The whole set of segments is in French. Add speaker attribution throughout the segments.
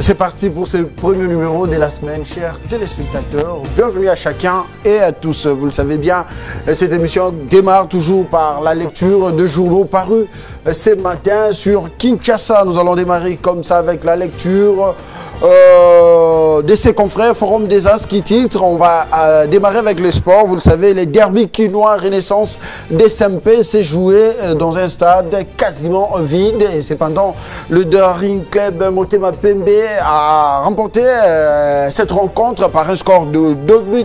Speaker 1: C'est parti pour ce premier numéro de la semaine, chers téléspectateurs. Bienvenue à chacun et à tous. Vous le savez bien, cette émission démarre toujours par la lecture de journaux parus ce matin sur Kinshasa. Nous allons démarrer comme ça avec la lecture de ses confrères Forum des As qui titre. On va démarrer avec le sport. Vous le savez, les derbys quinois Renaissance des SMP s'est joué dans un stade quasiment vide. Et cependant, le Daring Club Motema Pembe a remporté cette rencontre par un score de 2 buts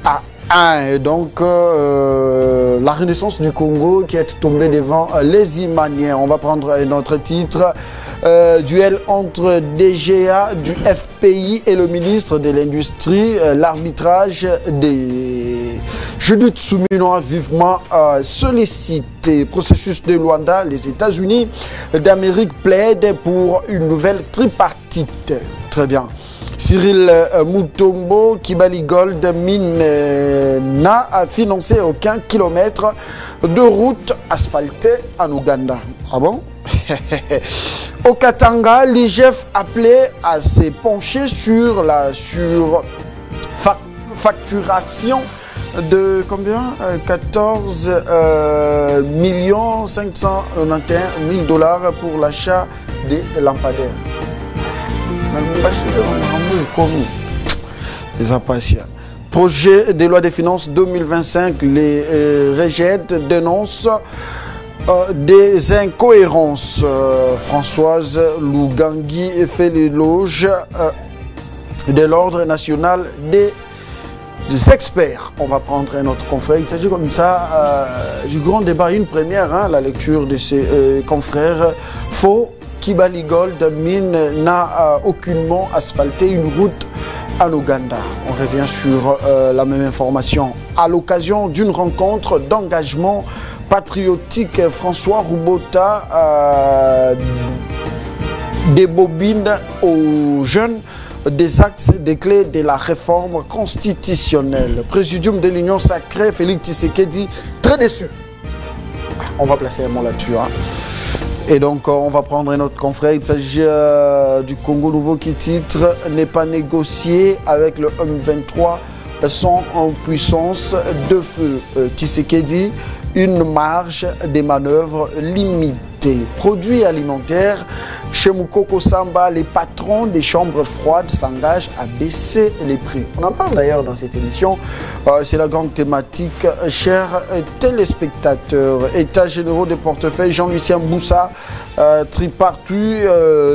Speaker 1: à 1. Et donc, la Renaissance du Congo qui est tombée devant les Imaniens. On va prendre notre titre. Duel entre DGA du FPI et le ministre de l'Industrie. L'arbitrage des Judith Souminoa vivement sollicité. Processus de Luanda, les États-Unis d'Amérique plaident pour une nouvelle tripartite. Très bien. Cyril Mutombo, Kibali Gold Mine n'a financé aucun kilomètre de route asphaltée en Ouganda. Ah bon? Au Katanga, l'IGF appelait à se pencher sur la facturation de combien 14 591 000 $ pour l'achat des lampadaires. Les impatients. Projet de loi des finances 2025, les REGED dénoncent des incohérences. Françoise Lougangui fait l'éloge de l'ordre national des experts. On va prendre un autre confrère. Il s'agit comme ça du grand débat, une première, hein, la lecture de ces confrères. Faux. Kibali Gold Mine n'a aucunement asphalté une route en Ouganda. On revient sur la même information. À l'occasion d'une rencontre d'engagement patriotique, François Roubota débobine aux jeunes des axes des clés de la réforme constitutionnelle. Présidium de l'Union sacrée, Félix Tshisekedi, très déçu. On va placer un mot là-dessus. Hein. Et donc, on va prendre un autre confrère. Il s'agit du Congo Nouveau qui titre « N'est pas négocié avec le M23 sans en puissance de feu ». Tshisekedi, une marge des manœuvres limitée. Produits alimentaires, chez Moukoko Samba, les patrons des chambres froides s'engagent à baisser les prix. On en parle d'ailleurs dans cette émission. C'est la grande thématique. Chers téléspectateurs, États généraux des portefeuilles, Jean-Lucien Boussa, tripartite,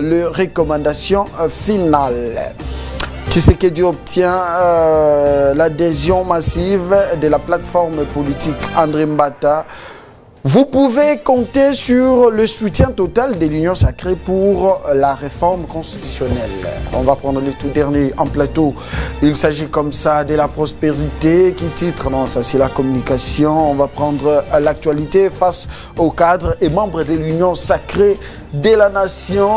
Speaker 1: les recommandations finales. Tshisekedi obtient l'adhésion massive de la plateforme politique André Mbata. Vous pouvez compter sur le soutien total de l'Union sacrée pour la réforme constitutionnelle. On va prendre le tout dernier en plateau. Il s'agit comme ça de la prospérité qui titre, non, ça c'est la communication. On va prendre l'actualité face aux cadres et membres de l'Union sacrée de la nation.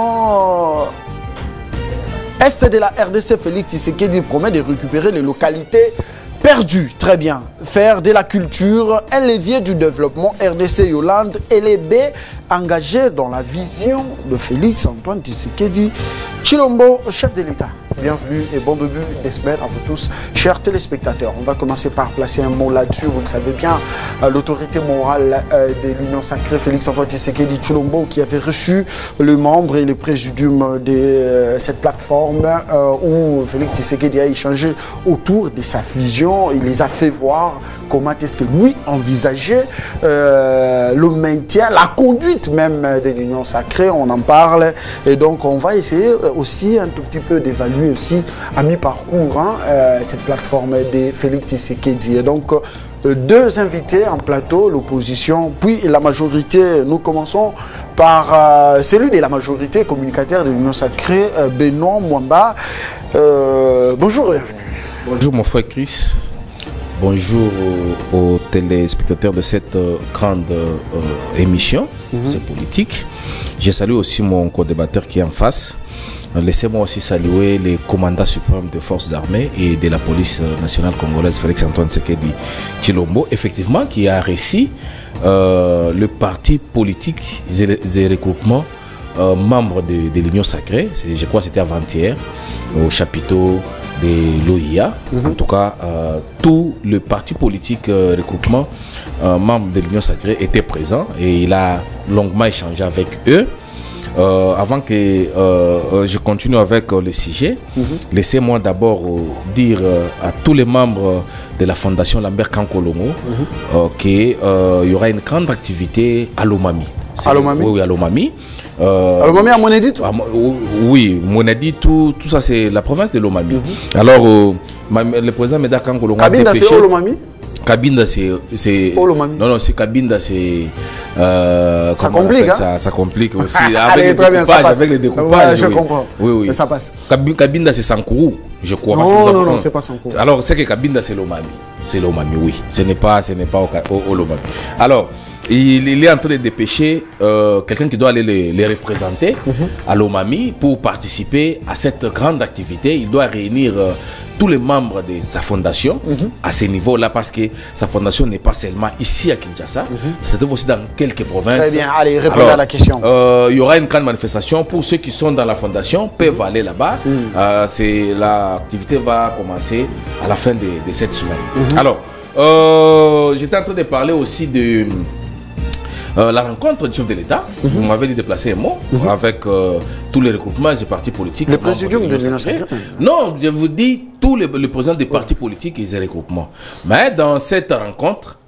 Speaker 1: Est de la RDC, Félix Tshisekedi promet de récupérer les localités perdu, très bien. Faire de la culture un levier du développement. RDC Yolande et les B engagés dans la vision de Félix Antoine Tshisekedi Tshilombo, chef de l'État. Bienvenue et bon début des semaines à vous tous, chers téléspectateurs. On va commencer par placer un mot là-dessus. Vous le savez bien, l'autorité morale de l'Union sacrée, Félix Antoine Tshisekedi Tshilombo, qui avait reçu le membre et le présidium de cette plateforme où Félix Tshisekedi a échangé autour de sa vision. Il les a fait voir comment est-ce que lui envisageait le maintien, la conduite même de l'Union sacrée. On en parle et donc on va essayer aussi un tout petit peu d'évaluer aussi à mi-parcours hein, cette plateforme de Félix Tshisekedi. Et donc deux invités en plateau, l'opposition puis la majorité. Nous commençons par celui de la majorité, communicateur de l'Union sacrée, Benoît Mwamba. Bonjour, bienvenue.
Speaker 2: Bonjour mon frère Chris. Bonjour aux téléspectateurs de cette grande émission, c'est politique. Je salue aussi mon co-débatteur qui est en face. Laissez-moi aussi saluer les commandants suprêmes des forces armées et de la police nationale congolaise, Félix Antoine Tshisekedi Tshilombo, effectivement, qui a réussi le parti politique et regroupement membre de l'Union Sacrée, je crois que c'était avant-hier, au chapiteau de l'OIA. En tout cas, tout le parti politique regroupement membre de l'Union Sacrée était présent et il a longuement échangé avec eux. Avant que je continue avec le sujet, laissez-moi d'abord dire à tous les membres de la Fondation Lambert Kankolongo qu'il y aura une grande activité à Lomami.
Speaker 1: À Lomami?
Speaker 2: Oui, à Lomami.
Speaker 1: À Lomami, à Monedi, tout?
Speaker 2: Oui, Monedi, tout ça c'est la province de Lomami. Alors, le président Médard Kankolongo a
Speaker 1: dépêché... Kabinda, c'est Lomami?
Speaker 2: Kabinda, c'est... Non, non, c'est Kabinda, c'est...
Speaker 1: ça complique, hein?
Speaker 2: Ça complique aussi.
Speaker 1: Allez, très bien, ça passe.
Speaker 2: Avec les découpages,
Speaker 1: je comprends.
Speaker 2: Oui, oui.
Speaker 1: Mais ça passe.
Speaker 2: Kabinda, c'est Sankourou, je crois.
Speaker 1: Non, non, c'est pas Sankourou.
Speaker 2: Alors, c'est que Kabinda, c'est Lomami. C'est Lomami, oui. Ce n'est pas au Lomami. Alors, il est en train de dépêcher quelqu'un qui doit aller les représenter à Lomami pour participer à cette grande activité. Il doit réunir tous les membres de sa fondation à ce niveau-là, parce que sa fondation n'est pas seulement ici à Kinshasa, ça se trouve aussi dans quelques provinces.
Speaker 1: Très bien, allez, répondez à la question.
Speaker 2: Il y aura une grande manifestation pour ceux qui sont dans la fondation, peuvent aller là-bas. L'activité va commencer à la fin de cette semaine. Alors, j'étais en train de parler aussi de la rencontre du chef de l'État. Vous m'avez dit de placer un mot avec tous les regroupements des partis politiques.
Speaker 1: Le président de l'Union Sacrée?
Speaker 2: Non, je vous dis tous les présidents des partis politiques et des regroupements. Mais dans cette rencontre,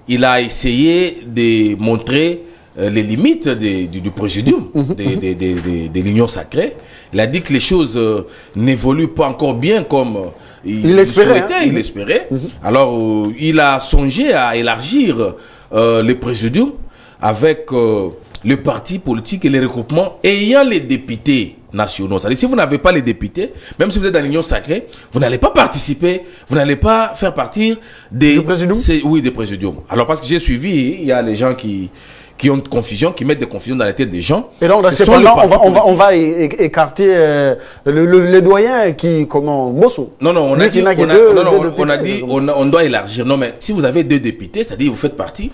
Speaker 2: il a essayé de montrer les limites du présidium de l'Union Sacrée. Il a dit que les choses n'évoluent pas encore bien comme il souhaitait, il espérait. Alors, il a songé à élargir le présidium avec le parti politique et les regroupements ayant les députés nationaux. C'est-à-dire, si vous n'avez pas les députés, même si vous êtes dans l'Union Sacrée, vous n'allez pas participer, vous n'allez pas faire partir des présidiums. Oui, des présidiums. Alors, parce que j'ai suivi, il y a les gens qui ont de confusion, qui mettent des confusions dans la tête des gens.
Speaker 1: Et donc, on va écarter les doyens qui, comment, Bosso.
Speaker 2: Non, non, on doit élargir. Non, mais si vous avez 2 députés, c'est-à-dire vous faites partie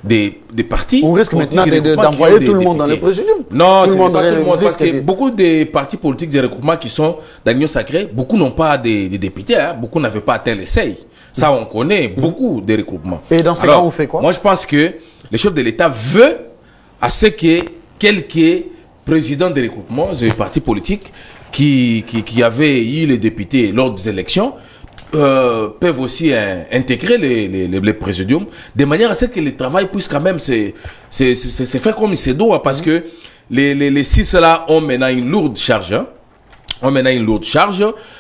Speaker 2: des partis.
Speaker 1: On risque maintenant d'envoyer tout le monde dans les présidiums.
Speaker 2: Non, c'est pas tout le monde, parce que beaucoup des partis politiques, des regroupements qui sont dans l'Union Sacrée, beaucoup n'ont pas des députés, hein, beaucoup n'avaient pas atteint les seuils. Ça, on connaît beaucoup des regroupements.
Speaker 1: Et dans ce cas, on fait quoi?
Speaker 2: Moi, je pense que le chef de l'État veut à ce que quelques présidents des regroupements, des partis politiques qui avaient eu les députés lors des élections, peuvent aussi intégrer les présidiums de manière à ce que le travail puisse quand même se faire comme il se doit, parce que les 6 là ont maintenant une lourde charge. Hein.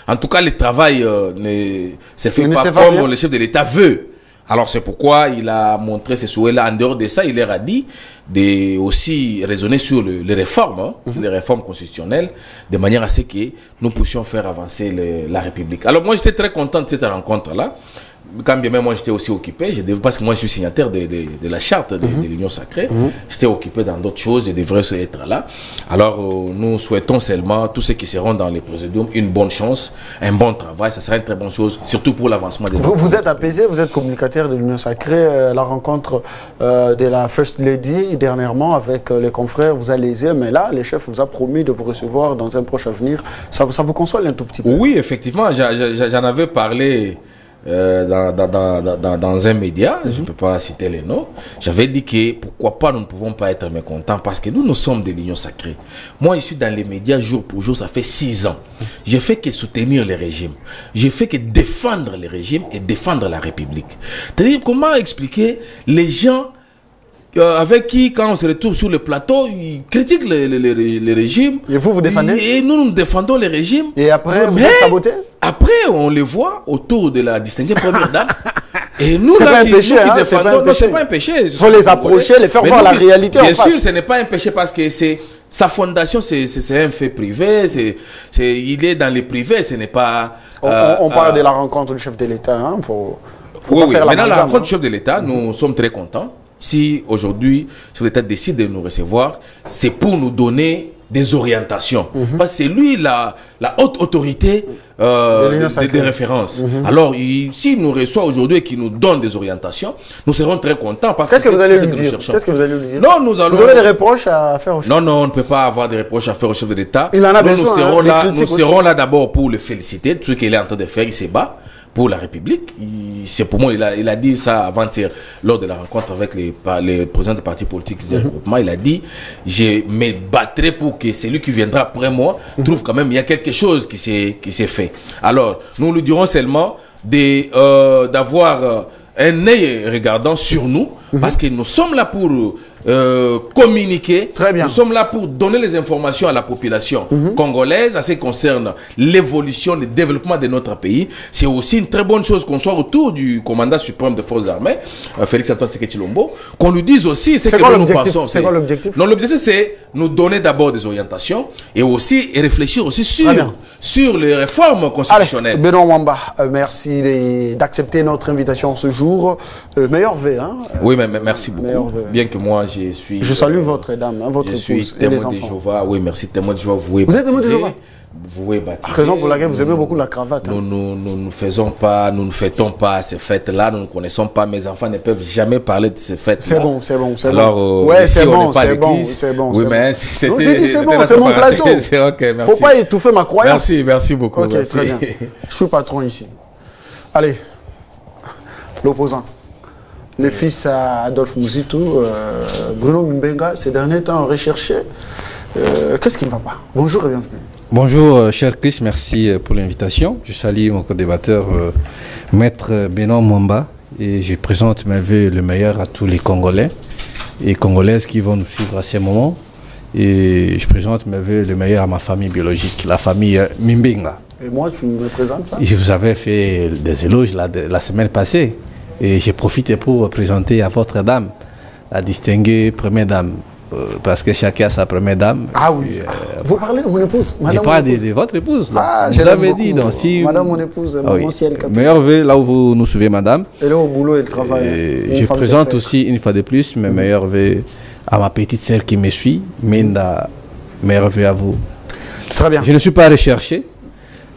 Speaker 2: En tout cas, le travail ne se fait pas comme le chef de l'État veut. Alors c'est pourquoi il a montré ces souhaits-là. En dehors de ça, il leur a dit de aussi raisonner sur les réformes, les réformes constitutionnelles, de manière à ce que nous puissions faire avancer la République. Alors moi, j'étais très content de cette rencontre-là. Quand bien même moi j'étais aussi occupé, parce que moi je suis signataire de la charte de l'Union Sacrée, j'étais occupé dans d'autres choses et devrais être là. Alors nous souhaitons seulement tous ceux qui seront dans les présidiums une bonne chance, un bon travail, ça sera une très bonne chose, surtout pour l'avancement des
Speaker 1: Vous êtes apaisé, vous êtes communicateur de l'Union Sacrée, la rencontre de la First Lady dernièrement avec les confrères vous a lésé, mais là le chef vous a promis de vous recevoir dans un proche avenir. Ça vous console un tout petit peu?
Speaker 2: Oui, effectivement, j'en avais parlé dans un média, je ne peux pas citer les noms. J'avais dit que pourquoi pas nous ne pouvons pas être mécontents, parce que nous sommes de l'Union Sacrée. Moi je suis dans les médias jour pour jour, ça fait 6 ans. J'ai fait que soutenir le régime, j'ai fait que défendre le régime et défendre la République. C'est-à-dire, comment expliquer les gens avec qui, quand on se retrouve sur le plateau, ils critiquent le régime.
Speaker 1: Et vous défendez?
Speaker 2: Et nous défendons le régime.
Speaker 1: Et après, vous êtes saboté?
Speaker 2: Après, on les voit autour de la distinguée première dame. Et nous,
Speaker 1: là, qui défendons,
Speaker 2: non, c'est pas un péché.
Speaker 1: Il faut les approcher, les faire voir la réalité en face.
Speaker 2: Bien sûr, ce n'est pas un péché, parce que sa fondation, c'est un fait privé. Il est dans le privé, ce n'est pas...
Speaker 1: On parle de la rencontre du chef de l'État. Hein,
Speaker 2: oui. Maintenant, la rencontre du chef de l'État, nous sommes très contents. Si aujourd'hui, si l'État décide de nous recevoir, c'est pour nous donner des orientations. Parce que c'est lui la haute autorité des références. Alors, s'il nous reçoit aujourd'hui et qu'il nous donne des orientations, nous serons très contents.
Speaker 1: Qu'est-ce que vous allez lui dire? Qu'est-ce que vous allez lui dire?
Speaker 2: Non, nous allons...
Speaker 1: Vous aurez des reproches à faire au chef?
Speaker 2: Non, on ne peut pas avoir des reproches à faire au chef de l'État.
Speaker 1: Il en a besoin.
Speaker 2: Nous serons là d'abord pour le féliciter de ce qu'il est en train de faire. Il se bat pour la République. C'est pour moi, il a dit ça avant-hier lors de la rencontre avec les présidents des partis politiques et regroupements. Il a dit, je me battrai pour que celui qui viendra après moi trouve quand même il y a quelque chose qui s'est fait. Alors, nous lui dirons seulement d'avoir un œil regardant sur nous, parce que nous sommes là pour communiquer.
Speaker 1: Très bien.
Speaker 2: Nous sommes là pour donner les informations à la population congolaise, à ce qui concerne l'évolution, le développement de notre pays. C'est aussi une très bonne chose qu'on soit autour du commandant suprême des forces armées, Félix Antoine Tshisekedi Tshilombo, qu'on lui dise aussi ce que nous pensons.
Speaker 1: C'est quoi l'objectif?
Speaker 2: Non, l'objectif c'est nous donner d'abord des orientations et aussi réfléchir aussi sur les réformes constitutionnelles.
Speaker 1: Allez, Benoît Mwamba, merci d'accepter notre invitation ce jour. Meilleur vœu, hein?
Speaker 2: Oui, mais merci beaucoup. Bien que moi je
Speaker 1: salue votre dame, hein, votre
Speaker 2: épouse. Je suis
Speaker 1: témoin
Speaker 2: de Jéhovah. Oui, merci, témoin de Jéhovah. Vous
Speaker 1: êtes témoin de Jéhovah?
Speaker 2: Vous êtes baptisé.
Speaker 1: Raison pour laquelle vous aimez beaucoup la cravate.
Speaker 2: Nous ne fêtons pas ces fêtes-là, nous ne connaissons pas. Mes enfants ne peuvent jamais parler de ces fêtes-là.
Speaker 1: C'est bon.
Speaker 2: Alors,
Speaker 1: ouais,
Speaker 2: ici,
Speaker 1: c'est
Speaker 2: on
Speaker 1: bon,
Speaker 2: n'est pas l'église.
Speaker 1: c'est bon.
Speaker 2: Oui, mais c'était
Speaker 1: c'est mon plateau.
Speaker 2: Okay, merci.
Speaker 1: Faut pas étouffer ma croyance.
Speaker 2: Merci beaucoup.
Speaker 1: Ok,
Speaker 2: merci.
Speaker 1: très bien. Je suis patron ici. Allez, l'opposant. Les fils à Adolphe Mouzitou, Bruno Mbenga, ces derniers temps recherché. Qu'est-ce qui ne va pas? Bonjour et bienvenue.
Speaker 3: Bonjour, cher Chris, merci pour l'invitation. Je salue mon co-débatteur, Maître Benoît Mwamba, et je présente mes vœux le meilleur à tous les Congolais et Congolaises qui vont nous suivre à ces moments. Et je présente mes vœux le meilleur à ma famille biologique, la famille Mbenga.
Speaker 1: Et moi, tu me présentes pas?
Speaker 3: Je vous avais fait des éloges la semaine passée. Et j'ai profité pour présenter à votre dame, la distinguée première dame, parce que chacun a sa première dame.
Speaker 1: Ah oui. Vous parlez de mon épouse,
Speaker 3: madame? Je parle de votre épouse. Là.
Speaker 1: Ah,
Speaker 3: vous avez dit, donc, si
Speaker 1: madame, mon épouse, mon ciel capitaine.
Speaker 3: Meilleur vœu là où vous nous suivez, madame.
Speaker 1: Elle est au boulot, elle travaille.
Speaker 3: Je présente aussi, une fois de plus, mes meilleurs vœux à ma petite sœur qui me suit, Minda. Meilleur vœu à vous.
Speaker 1: Très bien.
Speaker 3: Je ne suis pas recherché.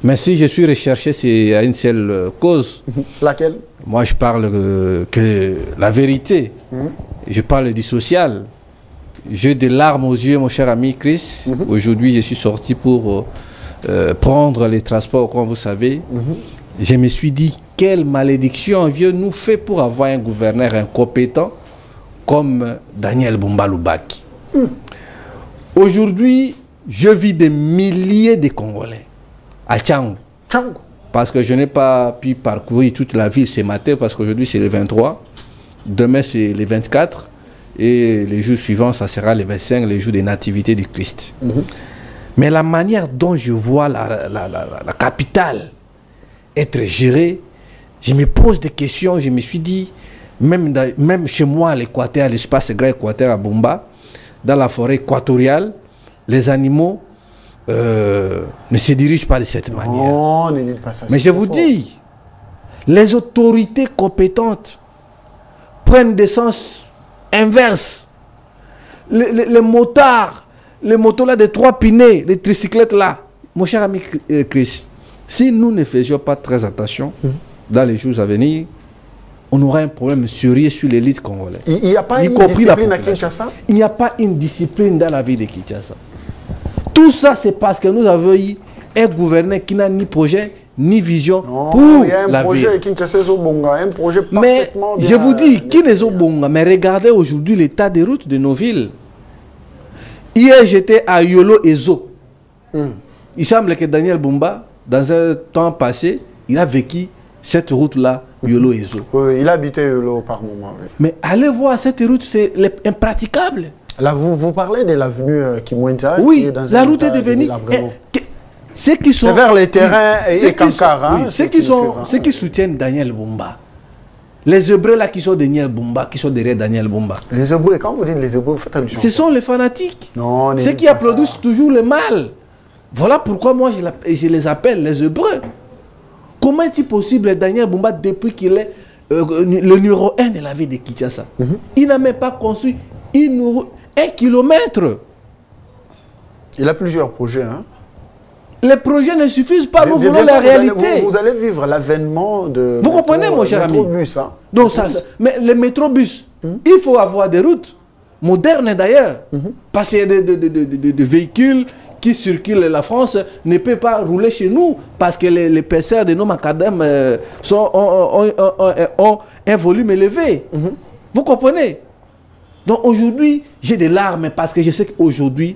Speaker 3: Mais si je suis recherché, c'est à une seule cause.
Speaker 1: Laquelle?
Speaker 3: Moi, je parle que la vérité. Je parle du social. J'ai des larmes aux yeux, mon cher ami Chris. Aujourd'hui, je suis sorti pour prendre les transports, comme vous savez. Je me suis dit, quelle malédiction Dieu nous fait pour avoir un gouverneur incompétent comme Daniel Bumba Lubaki. Aujourd'hui, je vis des milliers de Congolais à Tchangou. Parce que je n'ai pas pu parcourir toute la ville ce matin, parce qu'aujourd'hui c'est le 23, demain c'est le 24, et les jours suivants ça sera le 25, les jours des nativités du Christ. Mais la manière dont je vois la capitale être gérée, je me pose des questions, je me suis dit, même chez moi à l'Équateur, l'espace grand Équateur à Bumba, dans la forêt équatoriale, les animaux ne se dirigent pas de cette manière.
Speaker 1: Non, ne dites pas ça.
Speaker 3: Mais je vous dis, les autorités compétentes prennent des sens inverses. Les motards, les motos là de 3 pinés, les tricyclettes là, mon cher ami Chris, si nous ne faisions pas très attention dans les jours à venir, on aura un problème sérieux sur l'élite congolaise.
Speaker 1: Il n'y a pas une discipline à Kinshasa?
Speaker 3: Il n'y a pas une discipline dans la vie de Kinshasa. Tout ça, c'est parce que nous avons eu un gouverneur qui n'a ni projet, ni vision pour la vie.
Speaker 1: Un projet
Speaker 3: mais je vous dis, qui les ont bonga? Mais regardez aujourd'hui l'état des routes de nos villes. Hier, j'étais à Yolo Ezo. Il semble que Daniel Bumba, dans un temps passé, il a vécu cette route-là, Yolo Ezo.
Speaker 1: Oui, il habitait Yolo par moment. Oui.
Speaker 3: Mais allez voir, cette route, c'est impraticable.
Speaker 1: Là, vous parlez de l'avenue Kimwenta.
Speaker 3: Oui, la route est devenue... C'est
Speaker 1: vers les terrains et Kankara.
Speaker 3: Ceux qui soutiennent Daniel Bumba. Les Hébreux là qui sont derrière Bumba, qui sont derrière Daniel Bumba.
Speaker 1: Les Hébreux, quand vous dites les Hébreux, vous faites allusion.
Speaker 3: Ce sont les fanatiques.
Speaker 1: Non,
Speaker 3: ceux qui applaudissent toujours le mal. Voilà pourquoi moi je les appelle les Hébreux. Comment est-il possible Daniel Bumba, depuis qu'il est le numéro 1 de la ville de Kinshasa, il n'a même pas construit 1 kilomètre.
Speaker 1: Il a plusieurs projets. Hein.
Speaker 3: Les projets ne suffisent pas, nous voulons la réalité.
Speaker 1: Vous allez vivre l'avènement de...
Speaker 3: Vous comprenez, mon cher ami?
Speaker 1: Métrobus, hein.
Speaker 3: Donc, mais les métrobus, il faut avoir des routes modernes d'ailleurs. Parce qu'il y a des véhicules qui circulent. La France ne peut pas rouler chez nous parce que les PCR de nos macadam ont un volume élevé. Vous comprenez? Donc aujourd'hui, j'ai des larmes parce que je sais qu'aujourd'hui,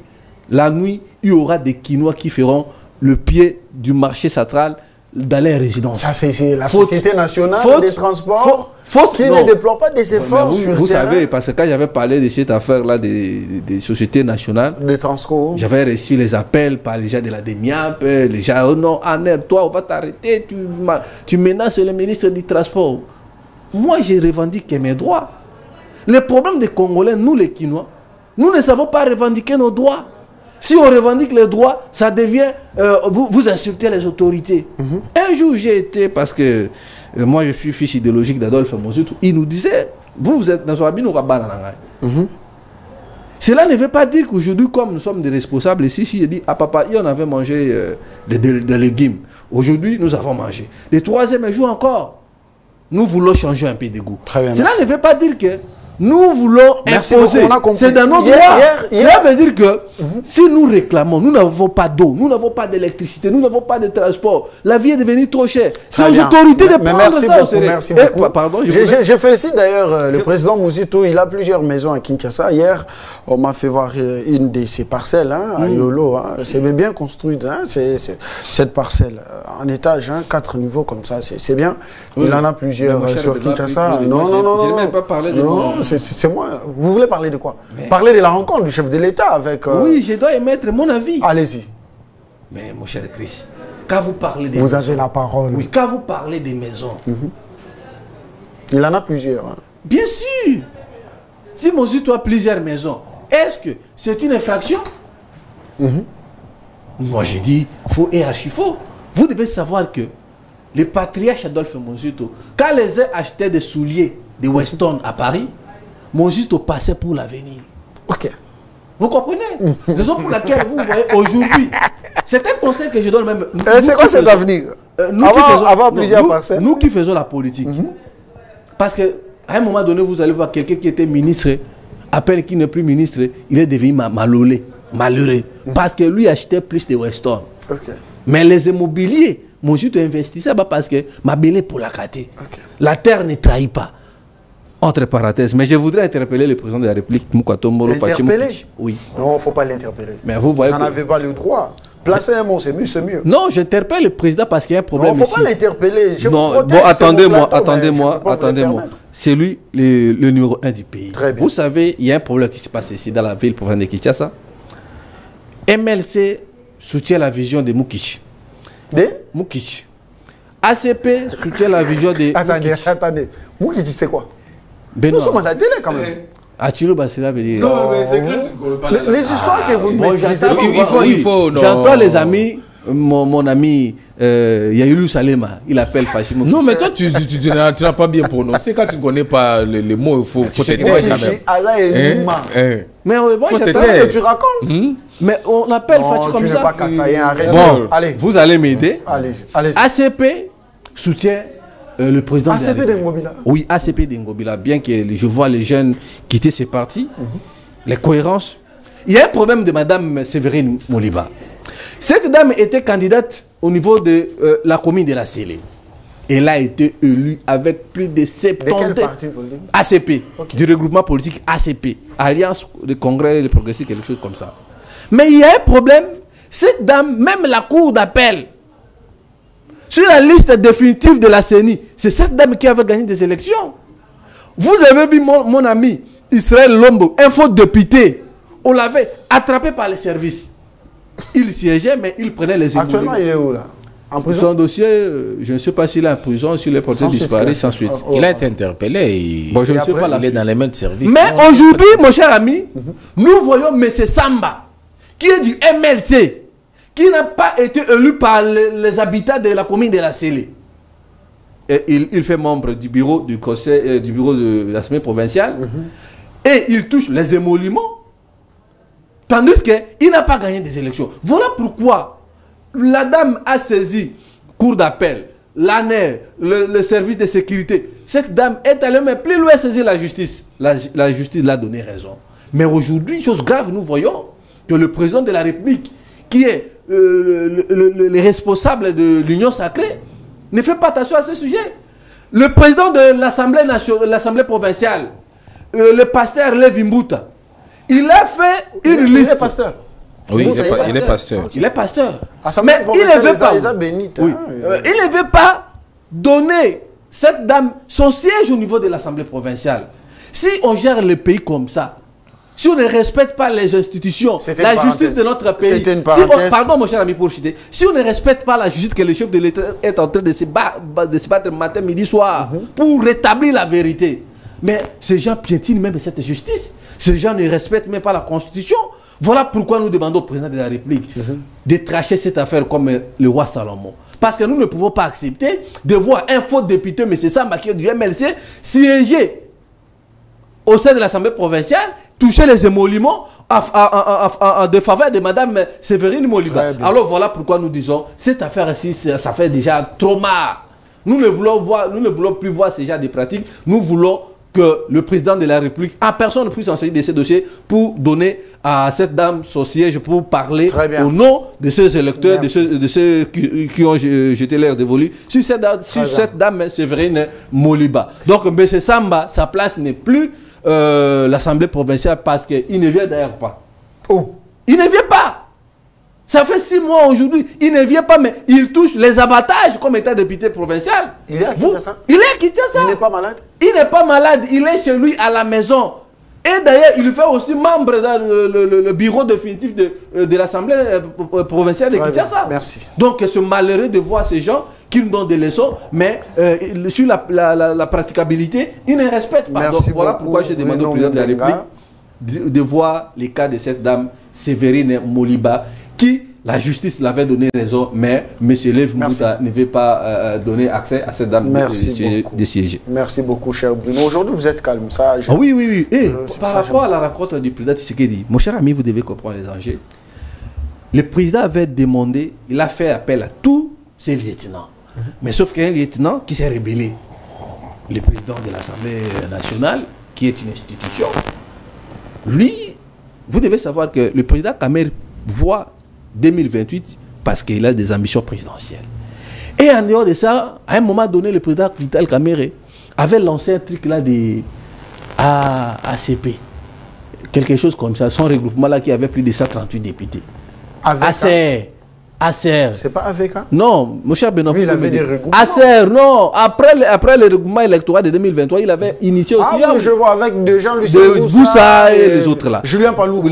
Speaker 3: la nuit, il y aura des Quinois qui feront le pied du marché central dans les résidences.
Speaker 1: Ça, c'est la Société nationale des transports qui ne déploie pas des efforts sur
Speaker 3: vous savez, parce que quand j'avais parlé de cette affaire-là des sociétés nationales,
Speaker 1: des transports,
Speaker 3: j'avais reçu les appels par les gens de la DEMIAP, les gens, oh non, Aner, toi, on va t'arrêter, tu menaces le ministre du Transport. Moi, j'ai revendiqué mes droits. Le problème des Congolais, nous les Quinois, nous ne savons pas revendiquer nos droits. Si on revendique les droits, ça devient... vous insultez les autorités. Un jour, j'ai été... Parce que moi, je suis fils idéologique d'Adolphe Mozutu. Il nous disait, vous êtes dans ce habit, nous Cela ne veut pas dire qu'aujourd'hui, comme nous sommes des responsables ici, si je dis, ah papa, on avait mangé des légumes. Aujourd'hui, nous avons mangé. Le troisième jour encore, nous voulons changer un peu de goût. Cela ne veut pas dire que nous voulons imposer. C'est dans nos droits. Cela veut dire que si nous réclamons, nous n'avons pas d'eau, nous n'avons pas d'électricité, nous n'avons pas de transport, la vie est devenue trop chère. C'est aux autorités de prendre ça.
Speaker 1: Merci beaucoup. Pardon, je félicite d'ailleurs le président Mouzito. Il a plusieurs maisons à Kinshasa. Hier, on m'a fait voir une de ses parcelles à Yolo. Hein. C'est bien construit, hein, cette parcelle. En étage, 4 niveaux comme ça. C'est bien. Il en a plusieurs sur Kinshasa. Non.
Speaker 3: Je n'ai même pas parlé de
Speaker 1: moi. C'est moi. Vous voulez parler de quoi? Parler de la rencontre du chef de l'État avec...
Speaker 3: Oui, je dois émettre mon avis.
Speaker 1: Allez-y.
Speaker 3: Mais mon cher Chris, quand vous parlez des
Speaker 1: Vous
Speaker 3: maisons,
Speaker 1: avez la parole.
Speaker 3: Oui, quand vous parlez des maisons...
Speaker 1: Il en a plusieurs. Hein.
Speaker 3: Bien sûr. Si Mozutu a plusieurs maisons, est-ce que c'est une infraction? Moi, j'ai dit, faux et archi-faux. Vous devez savoir que le patriarche Adolphe Mozutu, quand les uns achetaient des souliers de Weston à Paris, Mozutu passait pour l'avenir.
Speaker 1: Ok.
Speaker 3: Vous comprenez? Raison pour laquelle vous voyez aujourd'hui. C'est un conseil que je donne même.
Speaker 1: C'est quoi cet avenir? Avant plusieurs parcelles.
Speaker 3: Nous qui faisons la politique. Parce qu'à un moment donné, vous allez voir quelqu'un qui était ministre, à peine qu'il n'est plus ministre, il est devenu malheureux. Parce que lui achetait plus de Weston.
Speaker 1: Okay.
Speaker 3: Mais les immobiliers, Mozutu investissait parce que ma belle pour la cater. La terre ne trahit pas. Entre parenthèses, mais je voudrais interpeller le président de la République, Moukato Molo Fachimou.
Speaker 1: Oui. Non, il ne faut pas l'interpeller.
Speaker 3: Mais vous voyez.
Speaker 1: Ça n'avait pas le droit. Placer un mot, c'est mieux.
Speaker 3: Non, j'interpelle le président parce qu'il y a un problème.
Speaker 1: Non, il ne faut pas l'interpeller.
Speaker 3: Non, bon, attendez-moi. C'est lui le numéro 1 du pays.
Speaker 1: Très bien.
Speaker 3: Vous savez, il y a un problème qui se passe ici dans la ville province de Kinshasa. MLC soutient la vision de Moukich. Moukich. ACP soutient la vision de
Speaker 1: Attendez. Moukich, c'est quoi?
Speaker 3: Benoît.
Speaker 1: Nous sommes à la télé quand même.
Speaker 3: Atiro Bassila veut dire.
Speaker 2: Non, mais c'est que tu ne pas
Speaker 1: les histoires que vous maîtrisez.
Speaker 2: Il faut.
Speaker 3: J'entends les amis, mon ami Yayoulou Salema, il appelle Fachimo.
Speaker 2: Non, mais toi, tu n'as pas bien prononcé. Quand tu ne connais pas les mots, il faut te taire quand même.
Speaker 3: Mais bon,
Speaker 1: c'est ça que tu racontes.
Speaker 3: Mais on appelle Fachimo comme ça.
Speaker 1: Tu n'es pas Kassaïen, arrête.
Speaker 3: Bon,
Speaker 1: allez.
Speaker 3: Vous allez m'aider.
Speaker 1: Allez.
Speaker 3: ACP soutient le président
Speaker 1: ACP d'Engobila.
Speaker 3: Oui, ACP d'Engobila. Bien que je vois les jeunes quitter ces partis, les cohérences. Il y a un problème de Madame Séverine Moliba. Cette dame était candidate au niveau de la commune de la Célé. Elle a été élue avec plus de 70...
Speaker 1: De quel parti politique?
Speaker 3: ACP, du regroupement politique ACP. Alliance de Congrès, de Progressistes, quelque chose comme ça. Mais il y a un problème. Cette dame, même la cour d'appel, sur la liste définitive de la CENI, c'est cette dame qui avait gagné des élections. Vous avez vu mon ami Israël Lombo, infodéputé, on l'avait attrapé par les services. Il siégeait, mais il prenait les émotions.
Speaker 1: Actuellement, il est où là? En prison?
Speaker 3: Son dossier, je ne sais pas s'il est en prison, s'il est porté disparu, sans suite.
Speaker 2: Il a été interpellé.
Speaker 3: Bon, je ne sais pas
Speaker 2: il est dans les mains de service.
Speaker 3: Mais aujourd'hui, mon cher ami, nous voyons M. Samba, qui est du MLC, qui n'a pas été élu par les habitants de la commune de la Célé. Et il fait membre du bureau du conseil, du bureau de l'Assemblée provinciale. Et il touche les émoluments. Tandis qu'il n'a pas gagné des élections. Voilà pourquoi la dame a saisi cour d'appel, l'ANER, le service de sécurité. Cette dame est allée mais plus loin saisir la justice. La justice l'a donné raison. Mais aujourd'hui, chose grave, nous voyons que le président de la République, qui est le responsable de l'Union sacrée, ne fait pas attention à ce sujet. Le président de l'Assemblée provinciale, le pasteur Lévi Mbouta, il a fait une liste.
Speaker 1: Il est pasteur.
Speaker 2: Oui, il est pasteur.
Speaker 3: Il est pasteur.
Speaker 1: Mais il ne veut pas.
Speaker 3: Il ne veut pas donner cette dame son siège au niveau de l'Assemblée provinciale. Si on gère le pays comme ça, si on ne respecte pas les institutions, la justice de notre pays, pardon mon cher ami pour citer, si on ne respecte pas la justice que le chef de l'État est en train de se battre matin, midi, soir, pour rétablir la vérité, mais ces gens piétinent même cette justice. Ces gens ne respectent même pas la Constitution. Voilà pourquoi nous demandons au président de la République de tracher cette affaire comme le roi Salomon. Parce que nous ne pouvons pas accepter de voir un faux député, M. Samba, qui est du MLC, siéger au sein de l'Assemblée provinciale, toucher les émoluments en défaveur de Mme Séverine Moliba. Alors voilà pourquoi nous disons, cette affaire-ci, ça fait déjà trop mal. Nous ne voulons plus voir ce genre de pratiques. Nous voulons que le président de la République, en personne, puisse enseigner de ces dossiers pour donner à cette dame son siège pour parler au nom de ces électeurs, de ceux qui ont jeté l'air dévolu sur cette dame Séverine Moliba. Donc, M. Samba, sa place n'est plus l'Assemblée provinciale parce qu'il ne vient d'ailleurs pas. Il ne vient pas. Ça fait 6 mois aujourd'hui, il ne vient pas, mais il touche les avantages comme état député provincial.
Speaker 1: Il est à Kinshasa.
Speaker 3: Il est à Kinshasa.
Speaker 1: Il n'est pas malade.
Speaker 3: Il n'est pas malade, il est chez lui à la maison. Et d'ailleurs, il fait aussi membre dans le bureau définitif de l'Assemblée provinciale de Kinshasa.
Speaker 1: Merci.
Speaker 3: Donc, c'est malheureux de voir ces gens qui nous donnent des leçons, mais sur la praticabilité, ils ne respectent pas. Donc, voilà pourquoi j'ai demandé au président de la République de voir les cas de cette dame Séverine Moliba, qui la justice l'avait donné raison, mais M. Lévi Mbouta ne veut pas donner accès à cette dame de siéger.
Speaker 1: Merci beaucoup, cher Bruno. Aujourd'hui, vous êtes calme. Ça,
Speaker 3: oui. Et par rapport à la rencontre du président Tshisekedi, mon cher ami, vous devez comprendre les enjeux. Le président avait demandé, il a fait appel à tous ses lieutenants. Mais sauf qu'il y a un lieutenant qui s'est rébellé. Le président de l'Assemblée nationale, qui est une institution, lui, vous devez savoir que le président Kamer voit 2028 parce qu'il a des ambitions présidentielles. Et en dehors de ça, à un moment donné, le président Vital Kamerhe avait lancé un truc là de ACP. Quelque chose comme ça, son regroupement là qui avait plus de 138 députés. ACR.
Speaker 1: C'est pas AVK?
Speaker 3: Non, mon cher Benoît.
Speaker 1: Oui, il avait des regroupements.
Speaker 3: ACR, non. Après le regroupement électoral de 2023, il avait initié aussi.
Speaker 1: Ah oui, je vois, avec des gens,
Speaker 3: Boussa et les autres là.
Speaker 1: Julien Palou.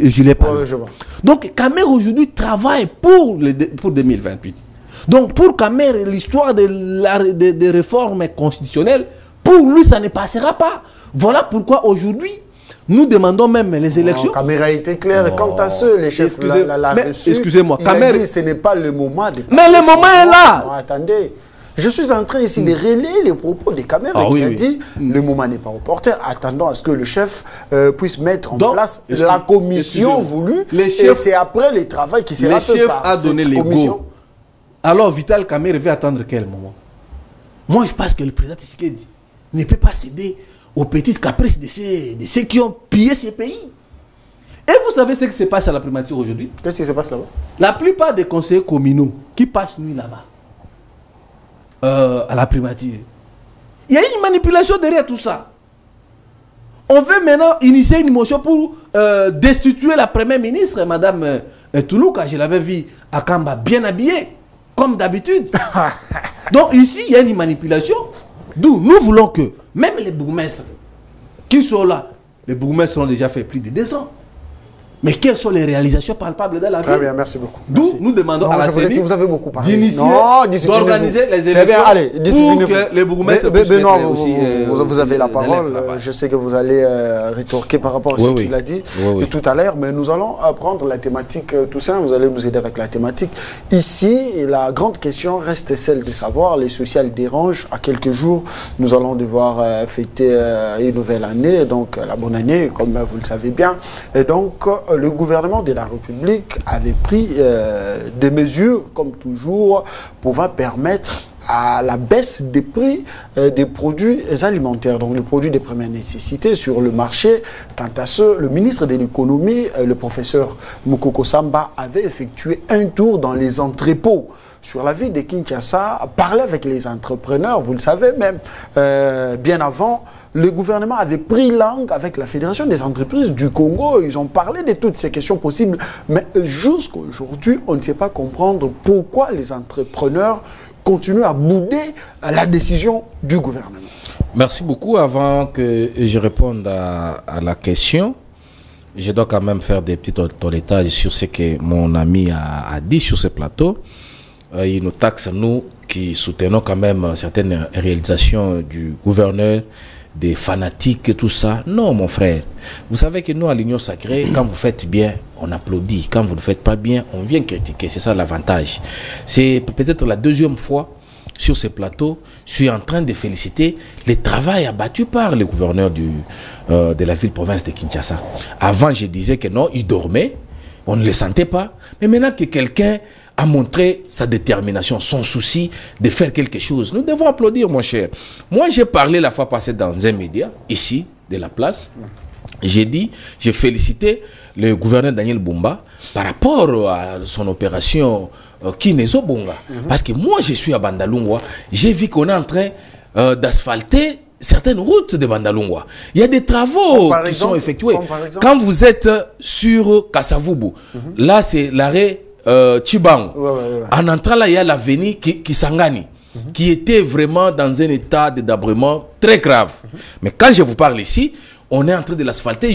Speaker 3: Julien Palou. Ouais, je vois. Donc, Kamer aujourd'hui travaille pour 2028. Donc, pour Kamer, l'histoire des réformes constitutionnelles, pour lui, ça ne passera pas. Voilà pourquoi aujourd'hui, nous demandons même les élections.
Speaker 1: Kamer a été clair. Quant à ceux, les chefs,
Speaker 3: excusez-moi,
Speaker 1: Kamer, ce n'est pas le moment.
Speaker 3: Mais le moment est là.
Speaker 1: Non, attendez. Je suis en train ici de relayer les propos de Kamer qui a dit le moment n'est pas opportun. Attendons à ce que le chef puisse mettre en place la commission voulue. Et c'est après le travail qui sera fait par cette commission.
Speaker 3: Alors Vital Kamer veut attendre quel moment? Moi, je pense que le président Tshisekedi ne peut pas céder aux petites caprices de ceux qui ont pillé ce pays. Et vous savez ce qui se passe à la primature aujourd'hui?
Speaker 1: Qu'est-ce qui se passe là-bas?
Speaker 3: La plupart des conseillers communaux qui passent nuit là-bas, à la primature, il y a une manipulation derrière tout ça. On veut maintenant initier une motion pour destituer la première ministre, Mme Toulouka. Je l'avais vue à Kamba, bien habillée, comme d'habitude. Donc ici, il y a une manipulation. D'où nous voulons que même les bourgmestres qui sont là, les bourgmestres ont déjà fait plus de 2 ans. Mais quelles sont les réalisations palpables dans la ville?
Speaker 1: Très bien, merci beaucoup.
Speaker 3: D'où nous demandons à la CENI
Speaker 1: d'initier,
Speaker 3: d'organiser les élections pour que les bourgmestres puissent
Speaker 1: vous avez la parole. Je sais que vous allez rétorquer par rapport à ce qu'il a dit tout à l'heure, mais nous allons prendre la thématique tout ça. Vous allez nous aider avec la thématique. Ici, la grande question reste celle de savoir, les sociales dérangent. À quelques jours, nous allons devoir fêter une nouvelle année, donc la bonne année, comme vous le savez bien. Et donc, le gouvernement de la République avait pris des mesures, comme toujours, pouvant permettre à la baisse des prix des produits alimentaires, donc les produits de première nécessité sur le marché. Quant à ce, le ministre de l'économie, le professeur Mukoko Samba, avait effectué un tour dans les entrepôts sur la ville de Kinshasa, parler avec les entrepreneurs, vous le savez même, bien avant, le gouvernement avait pris langue avec la Fédération des entreprises du Congo, ils ont parlé de toutes ces questions possibles, mais jusqu'à aujourd'hui, on ne sait pas comprendre pourquoi les entrepreneurs continuent à bouder la décision du gouvernement.
Speaker 2: Merci beaucoup. Avant que je réponde à la question, je dois quand même faire des petits toilettages sur ce que mon ami a dit sur ce plateau. Il nous taxe, nous, qui soutenons quand même certaines réalisations du gouverneur, des fanatiques et tout ça. Non, mon frère. Vous savez que nous, à l'Union Sacrée, quand vous faites bien, on applaudit. Quand vous ne faites pas bien, on vient critiquer. C'est ça l'avantage. C'est peut-être la deuxième fois sur ce plateau, je suis en train de féliciter le travail abattu par le gouverneur de la ville-province de Kinshasa. Avant, je disais que non, il dormait, on ne le sentait pas. Mais maintenant que quelqu'un a montré sa détermination, son souci de faire quelque chose, nous devons applaudir, mon cher. Moi, j'ai parlé la fois passée dans un média, ici, de la place. J'ai dit, j'ai félicité le gouverneur Daniel Bumba par rapport à son opération Kinezo Bonga. Parce que moi, je suis à Bandalungwa, j'ai vu qu'on est en train d'asphalter certaines routes de Bandalungwa. Il y a des travaux qui sont effectués. Quand vous êtes sur Kassavubu, là, c'est l'arrêt Chibang. En entrant là, il y a l'avenue Kisangani, qui était vraiment dans un état de délabrement très grave. Mais quand je vous parle ici, on est en train de l'asphalter,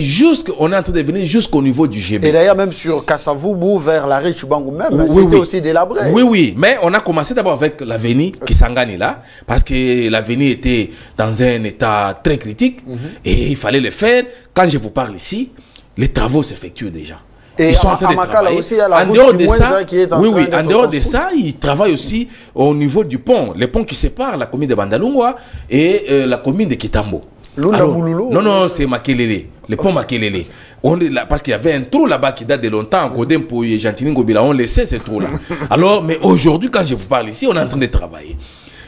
Speaker 2: on est en train de venir jusqu'au niveau du GB.
Speaker 1: Et d'ailleurs, même sur Kassavubu, vers l'arrêt Chibang même, c'était aussi délabré.
Speaker 2: Oui, oui. Mais on a commencé d'abord avec l'avenue Kisangani là, parce que l'avenue était dans un état très critique, et il fallait le faire. Quand je vous parle ici, les travaux s'effectuent déjà.
Speaker 1: Et
Speaker 2: ils sont en train de travailler.
Speaker 1: Aussi, il y a la
Speaker 2: en dehors de ça,
Speaker 1: en
Speaker 2: dehors de ça, ils travaillent aussi au niveau du pont, le pont qui sépare la commune de Bandalungwa et la commune de Kitambo. Alors, non, c'est Makelele, le pont Makelele. Parce qu'il y avait un trou là-bas qui date de longtemps, Kodempo et Gentini Ngobila, on laissait ce trou-là. Alors, mais aujourd'hui, quand je vous parle ici, on est en train de travailler.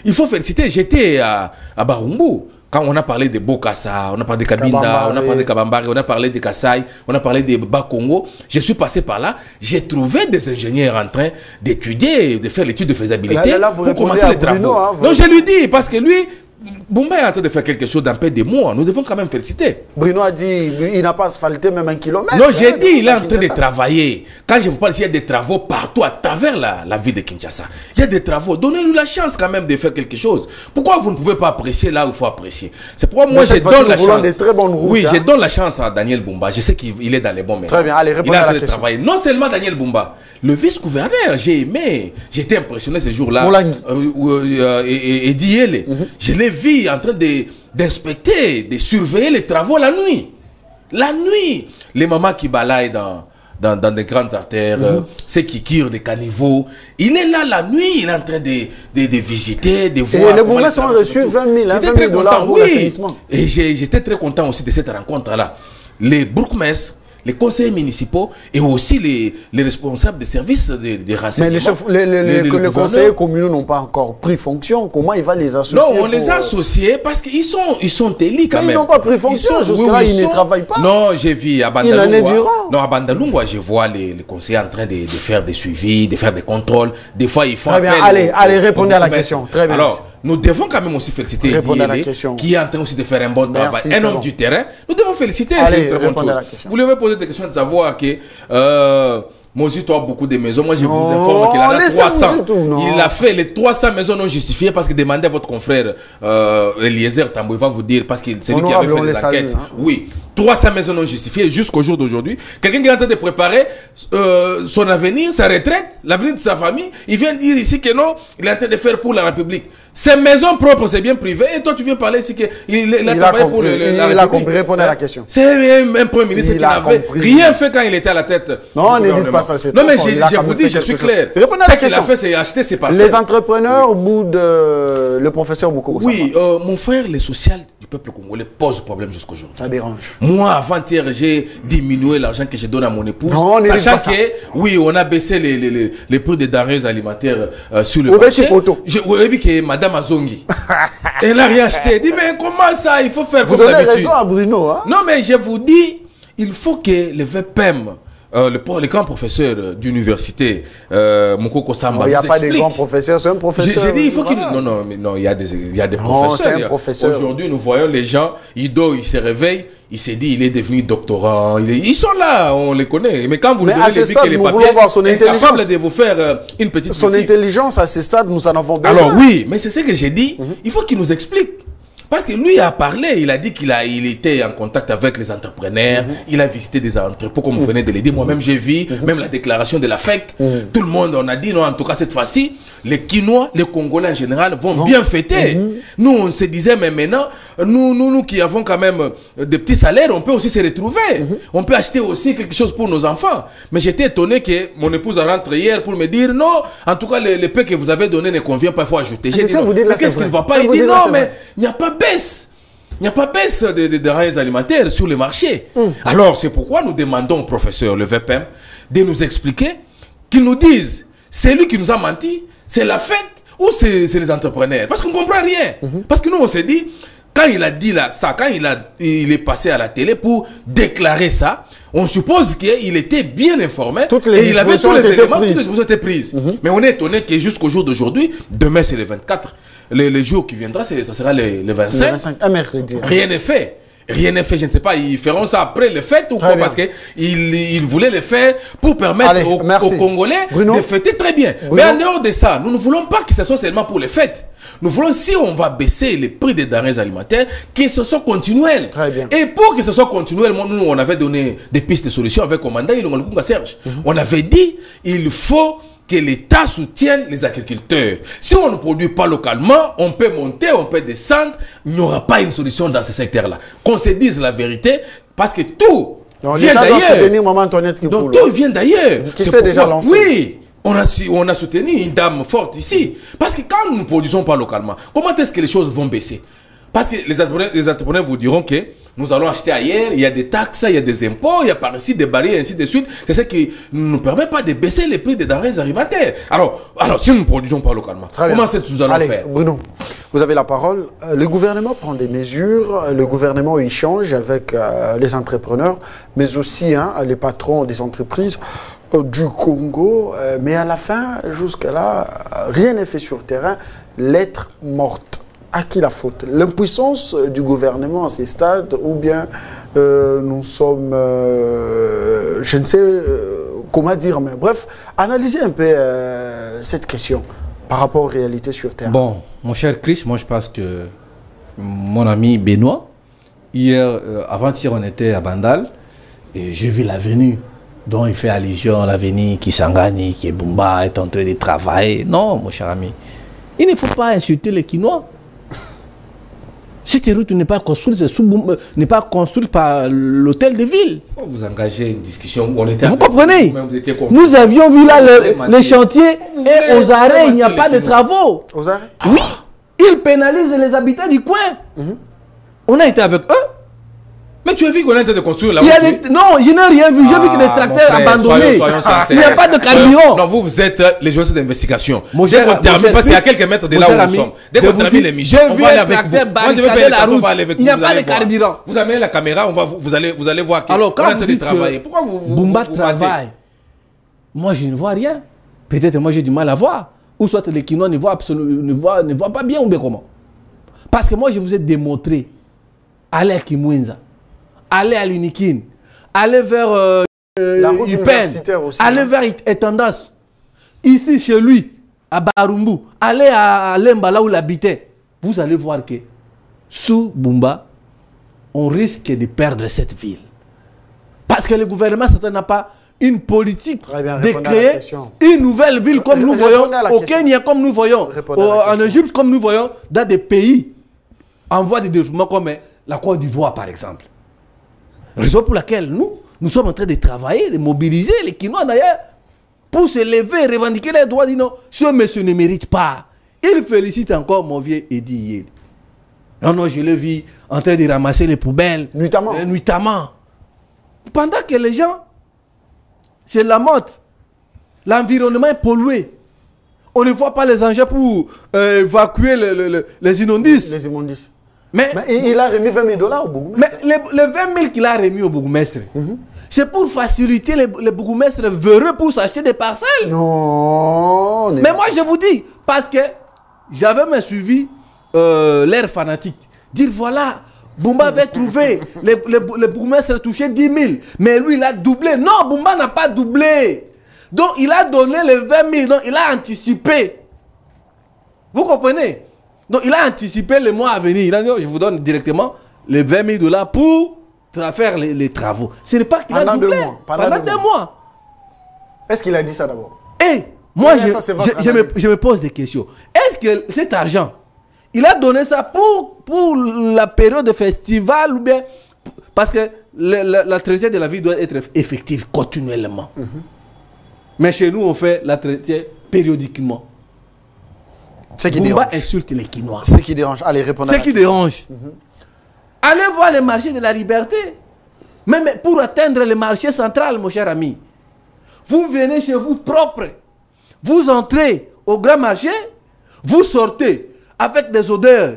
Speaker 2: Il faut féliciter, j'étais à Barumbu. Quand on a parlé de Bokassa, on a parlé de Kabinda, on a parlé de Kabambari, on a parlé de Kassai, on a parlé de Bakongo, je suis passé par là, j'ai trouvé des ingénieurs en train d'étudier, de faire l'étude de faisabilité pour commencer les travaux. Non, je lui dis, parce que lui, Bumba est en train de faire quelque chose d'un peu de mois. Nous devons quand même féliciter.
Speaker 1: Bruno a dit il n'a pas asphalté même 1 kilomètre.
Speaker 2: Non, j'ai dit il est en train de travailler. Quand je vous parle ici, il y a des travaux partout à travers la ville de Kinshasa. Il y a des travaux. Donnez-lui la chance quand même de faire quelque chose. Pourquoi vous ne pouvez pas apprécier là où il faut apprécier? C'est pourquoi moi je donne la chance.
Speaker 1: Des très bonnes routes,
Speaker 2: oui, je donne la chance à Daniel Bumba. Je sais qu'il est dans les bons métiers.
Speaker 1: Très bien, allez, répondez à la question.
Speaker 2: Travailler. Non seulement Daniel Bumba, le vice-gouverneur, j'ai aimé. J'étais impressionné ce jour-là. Et Diele. Je l'ai vu en train d'inspecter, de surveiller les travaux la nuit. La nuit. Les mamans qui balayent dans des grandes artères, ceux qui curent des caniveaux. Il est là la nuit, il est en train de visiter, de voir.
Speaker 1: Et les bourgmestres ont reçu 20 000 dollars pour l'assainissement.
Speaker 2: Et j'étais très content aussi de cette rencontre-là. Les bourgmestres, les conseillers municipaux et aussi les responsables des services de renseignement.
Speaker 1: Mais les conseillers communaux n'ont pas encore pris fonction. Comment il va les associer?
Speaker 2: Non, on les a associés parce qu'ils sont élus quand même.
Speaker 1: Ils n'ont pas pris fonction, jusque-là ils ne travaillent pas.
Speaker 2: Non, j'ai vu à Bandalungwa. Non, à Bandalungwa, je vois les conseillers en train de faire des suivis, de faire des contrôles. Des fois, ils font
Speaker 1: appel. Très bien, allez, répondez à la question. Très bien.
Speaker 2: Alors, nous devons quand même aussi féliciter Diele, qui est en train aussi de faire un bon travail. Un homme du terrain. Nous devons féliciter.
Speaker 1: Allez, répondez à la question.
Speaker 2: Vous lui avez posé des questions de savoir que moi aussi, tu as beaucoup de maisons. Moi, je vous informe qu'il en a 300. Il a fait les 300 maisons non justifiées parce que demandez à votre confrère Eliezer Tambo, il va vous dire, parce que c'est lui qui avait fait les enquêtes. Oui. 300 maisons non justifiées jusqu'au jour d'aujourd'hui. Quelqu'un qui est en train de préparer son avenir, sa retraite, l'avenir de sa famille, il vient dire ici que non, il est en train de faire pour la République. Ces maisons propres, c'est bien privé. Et toi, tu viens parler ici qu'il a travaillé pour la République.
Speaker 1: Il a compris, répondez à la question.
Speaker 2: C'est un Premier ministre qui n'avait rien fait quand il était à la tête.
Speaker 1: Non, ne dites pas ça.
Speaker 2: Non, mais je vous dis, je suis clair.
Speaker 1: Répondez à la question.
Speaker 2: Ce qu'il a fait, c'est acheter ses parcelles.
Speaker 1: Les entrepreneurs boudent le professeur Mukoko Samba.
Speaker 2: Oui, mon frère, le social du peuple congolais pose problème jusqu'aujourd'hui.
Speaker 1: Ça dérange.
Speaker 2: Moi, avant-hier, j'ai diminué l'argent que je donne à mon épouse.
Speaker 1: Non,
Speaker 2: sachant que, oui, on a baissé les prix des denrées alimentaires sur le marché. Je vu que Madame Azongi, elle n'a rien acheté. Elle dit, mais comment ça? Il faut faire
Speaker 1: vous
Speaker 2: comme
Speaker 1: d'habitude.
Speaker 2: d'habitude.
Speaker 1: Vous donnez raison à Bruno. Hein?
Speaker 2: Non, mais je vous dis, il faut que le VPM, le grand professeur d'université, Mokoko Samba,
Speaker 1: il n'y a pas de grand professeur, c'est un professeur.
Speaker 2: J'ai dit, il faut qu'il... Non, il y a des professeurs.
Speaker 1: C'est un professeur.
Speaker 2: Aujourd'hui, nous voyons les gens, ils dorment, ils se réveillent, il s'est dit, il est devenu doctorant. Ils sont là, on les connaît. Mais quand vous lui donnez les bics et les papiers, il est capable de vous faire une petite
Speaker 1: Son intelligence, à ce stade, nous en avons besoin.
Speaker 2: Alors oui, mais c'est ce que j'ai dit. Il faut qu'il nous explique. Parce que lui a parlé, il a dit qu'il était en contact avec les entrepreneurs, il a visité des entrepôts, comme vous venez de le dire. Moi-même, j'ai vu, même la déclaration de la FEC. Tout le monde, on a dit, non, en tout cas, cette fois-ci, les Quinois, les Congolais en général, vont bien fêter. Nous, on se disait, mais maintenant, nous qui avons quand même des petits salaires, on peut aussi se retrouver. On peut acheter aussi quelque chose pour nos enfants. Mais j'étais étonné que mon épouse rentre hier pour me dire, non, en tout cas, le peu que vous avez donné ne convient pas, il faut ajouter. J'ai dit, mais qu'est-ce qui ne va pas? Il dit, non, mais il n'y a pas baisse. Il n'y a pas baisse des denrées alimentaires sur le marché. Alors, c'est pourquoi nous demandons au professeur, le VPM, de nous expliquer, qu'il nous dise, c'est lui qui nous a menti, c'est la fête ou c'est les entrepreneurs? Parce qu'on ne comprend rien. Parce que nous, on s'est dit, quand il a dit là, ça, quand il est passé à la télé pour déclarer ça, on suppose qu'il était bien informé et il avait tous les éléments, toutes les dispositions étaient prises. Mais on est étonné que jusqu'au jour d'aujourd'hui, demain c'est le 24, le jour qui viendra, ça sera le 25.
Speaker 1: Un mercredi.
Speaker 2: Rien n'est fait. Rien n'est fait, je ne sais pas, ils feront ça après le fête ou quoi, parce qu'ils voulaient le faire pour permettre aux Congolais de fêter très bien. Mais en dehors de ça, nous ne voulons pas que ce soit seulement pour les fêtes. Nous voulons, si on va baisser les prix des denrées alimentaires, que ce soit continuel.
Speaker 1: Très bien.
Speaker 2: Et pour que ce soit continuel, nous, on avait donné des pistes de solutions avec le commandant Ilonga Serge. On avait dit, il faut que l'État soutienne les agriculteurs. Si on ne produit pas localement, on peut monter, on peut descendre, il n'y aura pas une solution dans ce secteur-là. Qu'on se dise la vérité, parce que tout vient d'ailleurs. Donc tout vient d'ailleurs.
Speaker 1: Qui s'est déjà lancé.
Speaker 2: Oui, on a soutenu une dame forte ici. Parce que quand nous ne produisons pas localement, comment est-ce que les choses vont baisser? Parce que les entrepreneurs vous diront que nous allons acheter ailleurs, il y a des taxes, il y a des impôts, il y a par ici des barrières, ainsi de suite. C'est ce qui ne nous permet pas de baisser les prix des denrées alimentaires. Alors si nous ne produisons pas localement, comment est-ce que nous allons faire?
Speaker 1: Bruno, vous avez la parole. Le gouvernement prend des mesures, le gouvernement échange avec les entrepreneurs, mais aussi les patrons des entreprises du Congo. Mais à la fin, jusque-là, rien n'est fait sur terrain, lettre morte. À qui la faute? L'impuissance du gouvernement à ces stades ou bien nous sommes, je ne sais comment dire, mais bref, analysez un peu cette question par rapport aux réalités sur terre.
Speaker 3: Bon, mon cher Chris, moi je pense que mon ami Benoît, hier, avant-hier on était à Bandal et j'ai vu l'avenue dont il fait allusion, l'avenue Kisangani, qui est Bumba, est en train de travailler. Non, mon cher ami, il ne faut pas insulter les Quinois. Cette route n'est pas construite par l'hôtel de ville.
Speaker 2: Vous engagez une discussion.
Speaker 3: Vous comprenez? Nous avions vu là les chantiers et aux arrêts, il n'y a pas de travaux.
Speaker 1: Aux arrêts?
Speaker 3: Oui. Ils pénalisent les habitants du coin. On a été avec eux.
Speaker 2: Mais tu as vu qu'on est en train de construire là-haut?
Speaker 3: Non, je n'ai rien vu. J'ai vu que des tracteurs abandonnés. Il n'y a pas de carburant.
Speaker 2: Non, vous êtes les journalistes d'investigation. Dès qu'on termine, parce qu'il y a quelques mètres de là où nous sommes. Dès qu'on termine l'émission, on va aller avec vous. Moi, je vais payer la route.
Speaker 3: Il n'y a pas de carburant.
Speaker 2: Vous amenez la caméra, vous allez voir qu'on est en train de travailler. Pourquoi vous
Speaker 3: Bumba travaille? Moi, je ne vois rien. Peut-être moi, j'ai du mal à voir. Ou soit les Quinois ne voient pas bien ou bien comment. Parce que moi, je vous ai démontré. Allez à Kimwenza. Aller à l'Unikin, aller vers Upen, aller vers Etandas, ici chez lui, à Barumbu, aller à Lemba, là où il habitait. Vous allez voir que sous Bumba, on risque de perdre cette ville. Parce que le gouvernement n'a pas une politique de créer une nouvelle ville comme nous voyons au Kenya, comme nous voyons en Égypte, comme nous voyons dans des pays en voie de développement comme la Côte d'Ivoire par exemple. Raison pour laquelle nous sommes en train de travailler, de mobiliser les Quinois d'ailleurs, pour se lever, revendiquer les droits, dire non, ce monsieur ne mérite pas. Il félicite encore mon vieux Edi Yeli. Non, non, je l'ai vu en train de ramasser les poubelles.
Speaker 1: Nuitamment.
Speaker 3: Nuitamment. Pendant que les gens, c'est la mode. L'environnement est pollué. On ne voit pas les engins pour évacuer les immondices.
Speaker 1: Les immondices.
Speaker 3: Mais
Speaker 1: il a remis 20 000 $ au bourgmestre.
Speaker 3: Mais les 20 000 qu'il a remis au bourgmestre, c'est pour faciliter les bourgmestres véreux pour s'acheter des parcelles.
Speaker 1: Non.
Speaker 3: Mais moi, je vous dis, parce que j'avais même suivi l'air fanatique. Dire voilà, Bumba avait trouvé, les bourgmestres touchaient 10 000. Mais lui, il a doublé. Non, Bumba n'a pas doublé. Donc, il a donné les 20 000. Donc, il a anticipé. Vous comprenez? Donc, il a anticipé les mois à venir. Il a dit, je vous donne directement les 20 000 $ pour faire les travaux. Ce n'est pas qu'il a doublé. Pendant 2 mois.
Speaker 1: Est-ce qu'il a dit ça d'abord?
Speaker 3: Et moi, je me pose des questions. Est-ce que cet argent, il a donné ça pour la période de festival ou bien... Parce que la traité de la vie doit être effective continuellement. Mais chez nous, on fait la traité périodiquement.
Speaker 1: Ce qui
Speaker 3: Bumba
Speaker 1: dérange.
Speaker 3: insulte les Quinois.
Speaker 1: Ce qui dérange. Allez, répondez.
Speaker 3: Ce qui dérange. Allez voir les marchés de la liberté. Même pour atteindre le marché central, mon cher ami. Vous venez chez vous propre. Vous entrez au grand marché. Vous sortez avec des odeurs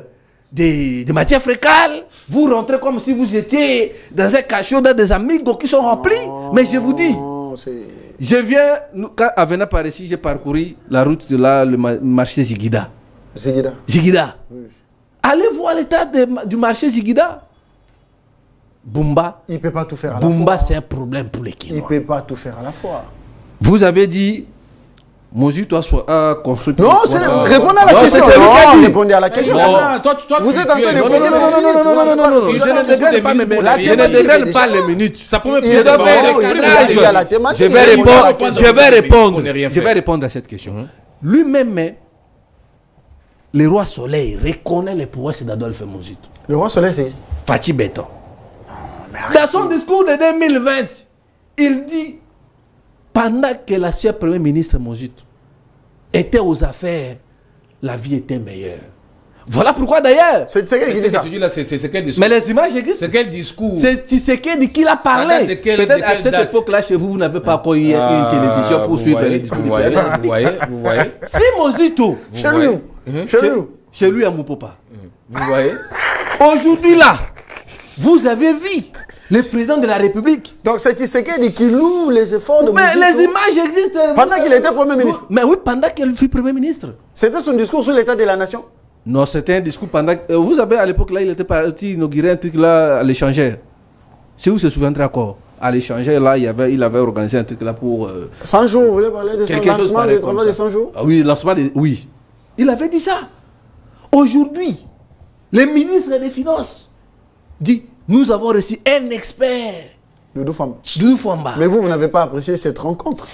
Speaker 3: de matières fécales. Vous rentrez comme si vous étiez dans un cachot, dans des amigos qui sont remplis. Mais je vous dis, je viens, quand à venir par ici, j'ai parcouru la route de là, le marché Ziguida. Ziguida. Oui. Allez voir l'état du marché Ziguida. Bumba.
Speaker 1: Il ne peut pas tout faire à la fois.
Speaker 3: Bumba, c'est un problème pour les Quinois.
Speaker 1: Il ne peut pas tout faire à la fois.
Speaker 3: Vous avez dit, Mozu, toi, soit construit.
Speaker 1: Non, répondez à la question.
Speaker 3: Non,
Speaker 1: répondez à la question. Vous êtes en train de poser.
Speaker 3: Non, je ne dégrade pas mes minutes. Je ne dégrade pas les minutes.
Speaker 2: Ça peut me
Speaker 3: Je vais répondre à cette question. Lui-même, le roi Soleil reconnaît les prouesses d'Adolphe Mouzito.
Speaker 1: Le roi Soleil, c'est
Speaker 3: Fachi Beton. Dans son discours de 2020, il dit, pendant que l'ancien premier ministre Mouzito était aux affaires, la vie était meilleure. Voilà pourquoi d'ailleurs.
Speaker 1: C'est quel qui dit ça?
Speaker 2: C'est quel discours?
Speaker 3: Mais les images existent.
Speaker 2: C'est quel discours?
Speaker 3: C'est Tshisekedi qui l'a parlé. Peut-être à cette époque-là, chez vous, vous n'avez pas encore eu une télévision pour suivre les discours.
Speaker 2: Vous voyez.
Speaker 3: Si Mouzito, chez lui à Moupopa.
Speaker 2: Vous voyez.
Speaker 3: Aujourd'hui là, vous avez vu le président de la République.
Speaker 1: Donc c'est Tshisekedi qui loue les efforts de Mouzito.
Speaker 3: Mais les images existent.
Speaker 1: Pendant qu'il était Premier ministre.
Speaker 3: Mais oui, pendant qu'il fut Premier ministre.
Speaker 1: C'était son discours sur l'état de la nation?
Speaker 3: Non, c'était un discours pendant... vous avez à l'époque là, il était parti inaugurer un truc là à l'échangeur. Si vous se souvenez encore, à l'échangeur là, il avait organisé un truc là pour...
Speaker 1: 100 jours, vous voulez parler de son lancement des travaux de 100 jours?
Speaker 3: Oui, lancement des... Oui. Il avait dit ça. Aujourd'hui, le ministre des Finances dit, nous avons reçu un expert.
Speaker 1: Doudou
Speaker 3: Famba.
Speaker 1: Mais vous n'avez pas apprécié cette rencontre?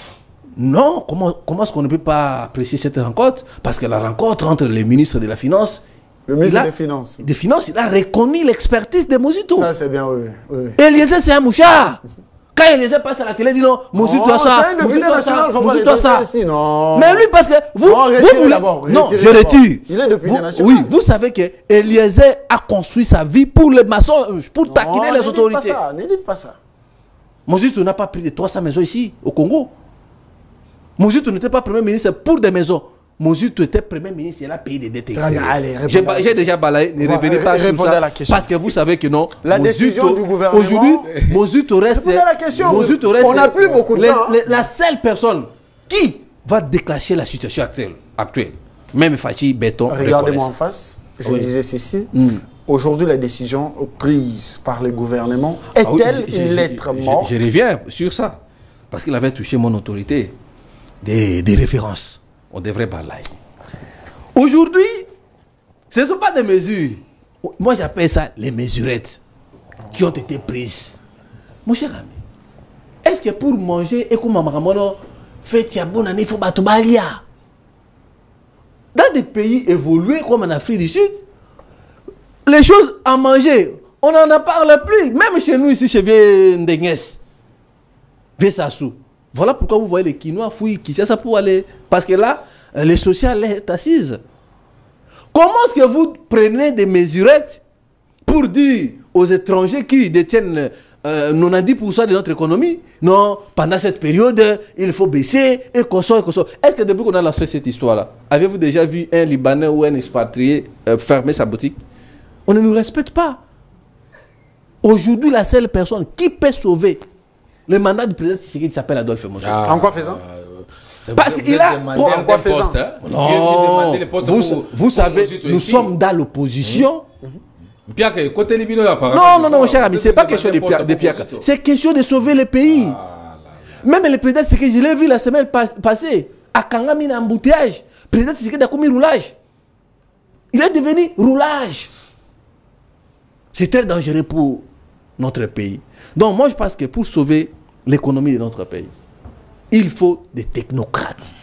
Speaker 3: Non, comment est-ce qu'on ne peut pas apprécier cette rencontre? Parce que la rencontre entre les ministres de la Finance...
Speaker 1: Le ministre des Finances.
Speaker 3: Il a reconnu l'expertise de Mouzito.
Speaker 1: Ça, c'est bien, oui.
Speaker 3: Eliezer, c'est un mouchard. Quand Eliezer passe à la télé, il dit non, Mouzito a ça.
Speaker 1: C'est un député national, faut pas le dire. Non.
Speaker 3: Mais lui, parce que vous voulez... Non, je retire.
Speaker 1: Il est député national.
Speaker 3: Oui, vous savez que Eliezer a construit sa vie pour les maçons, pour taquiner les autorités.
Speaker 1: Ne dites pas ça.
Speaker 3: Mouzito n'a pas pris de 300 maisons ici, au Congo. Mouzito n'était pas premier ministre pour des maisons. Mouzito était premier ministre, il a payé des dettes extérieures. J'ai déjà balayé, ne revenez pas sur ça. Parce que vous savez que non.
Speaker 1: La décision du gouvernement.
Speaker 3: Aujourd'hui, Mouzito reste.
Speaker 1: On n'a plus beaucoup de temps.
Speaker 3: La seule personne qui va déclencher la situation actuelle. Même Fachi Beton.
Speaker 1: Regardez-moi en face. Je disais ceci. Aujourd'hui, la décision prise par le gouvernement est-elle une lettre morte?
Speaker 3: Je reviens sur ça. Parce qu'il avait touché mon autorité. Des références. On devrait balayer. Aujourd'hui, ce ne sont pas des mesures. Moi, j'appelle ça les mesurettes qui ont été prises. Mon cher ami, est-ce que pour manger et comme Mamamono fait Tiabonane, il faut battre Balia? Dans des pays évolués comme en Afrique du Sud, les choses à manger, on n'en parle plus. Même chez nous, ici, chez Ndenges, Vessassou. Voilà pourquoi vous voyez les Quinois fouillent Kinshasa pour aller. Parce que là, le social est assise. Comment est-ce que vous prenez des mesurettes pour dire aux étrangers qui détiennent 90% de notre économie, non, pendant cette période, il faut baisser et qu'on sort. Est-ce que depuis qu'on a lancé cette histoire-là, avez-vous déjà vu un Libanais ou un expatrié fermer sa boutique? On ne nous respecte pas. Aujourd'hui, la seule personne qui peut sauver le mandat du président Tshisekedi s'appelle Adolphe Monshe.
Speaker 1: En quoi faisant?
Speaker 3: Parce qu'il a...
Speaker 2: En quoi faisant?
Speaker 3: Non, vous savez, nous sommes dans l'opposition. Non, mon cher ami, ce n'est pas question de Piaka. C'est question de sauver le pays. Même le président Tshisekedi, je l'ai vu la semaine passée, à Kangami, en embouteillage. Le président Tshisekedi a commis roulage. Il est devenu roulage. C'est très dangereux pour notre pays. Donc moi je pense que pour sauver l'économie de notre pays, il faut des technocrates.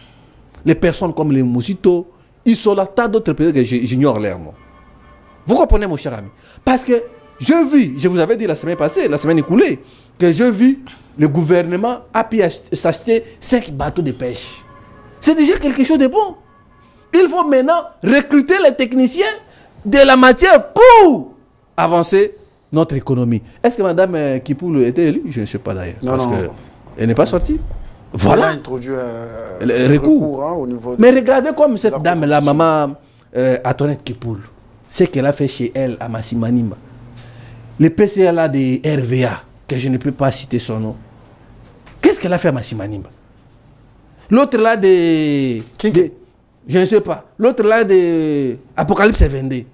Speaker 3: Les personnes comme les Mousito, ils sont là, tas d'autres pays que j'ignore leur nom. Vous comprenez mon cher ami? Parce que je vous avais dit la semaine passée, la semaine écoulée, que j'ai vu le gouvernement a pu s'acheter 5 bateaux de pêche. C'est déjà quelque chose de bon. Il faut maintenant recruter les techniciens de la matière pour avancer notre économie. Est-ce que Mme Kipoul était élue? Je ne sais pas d'ailleurs. Parce qu'elle n'est pas sortie. Voilà.
Speaker 1: Elle a introduit
Speaker 3: le recours
Speaker 1: hein, au niveau
Speaker 3: Mais regardez comme cette dame-là, maman Antoinette Kipoul, ce qu'elle a fait chez elle à Massimanimba. Le PCLA de RVA, que je ne peux pas citer son nom. Qu'est-ce qu'elle a fait à Massimanimba? L'autre là de... Je ne sais pas. L'autre là de Apocalypse Vendée.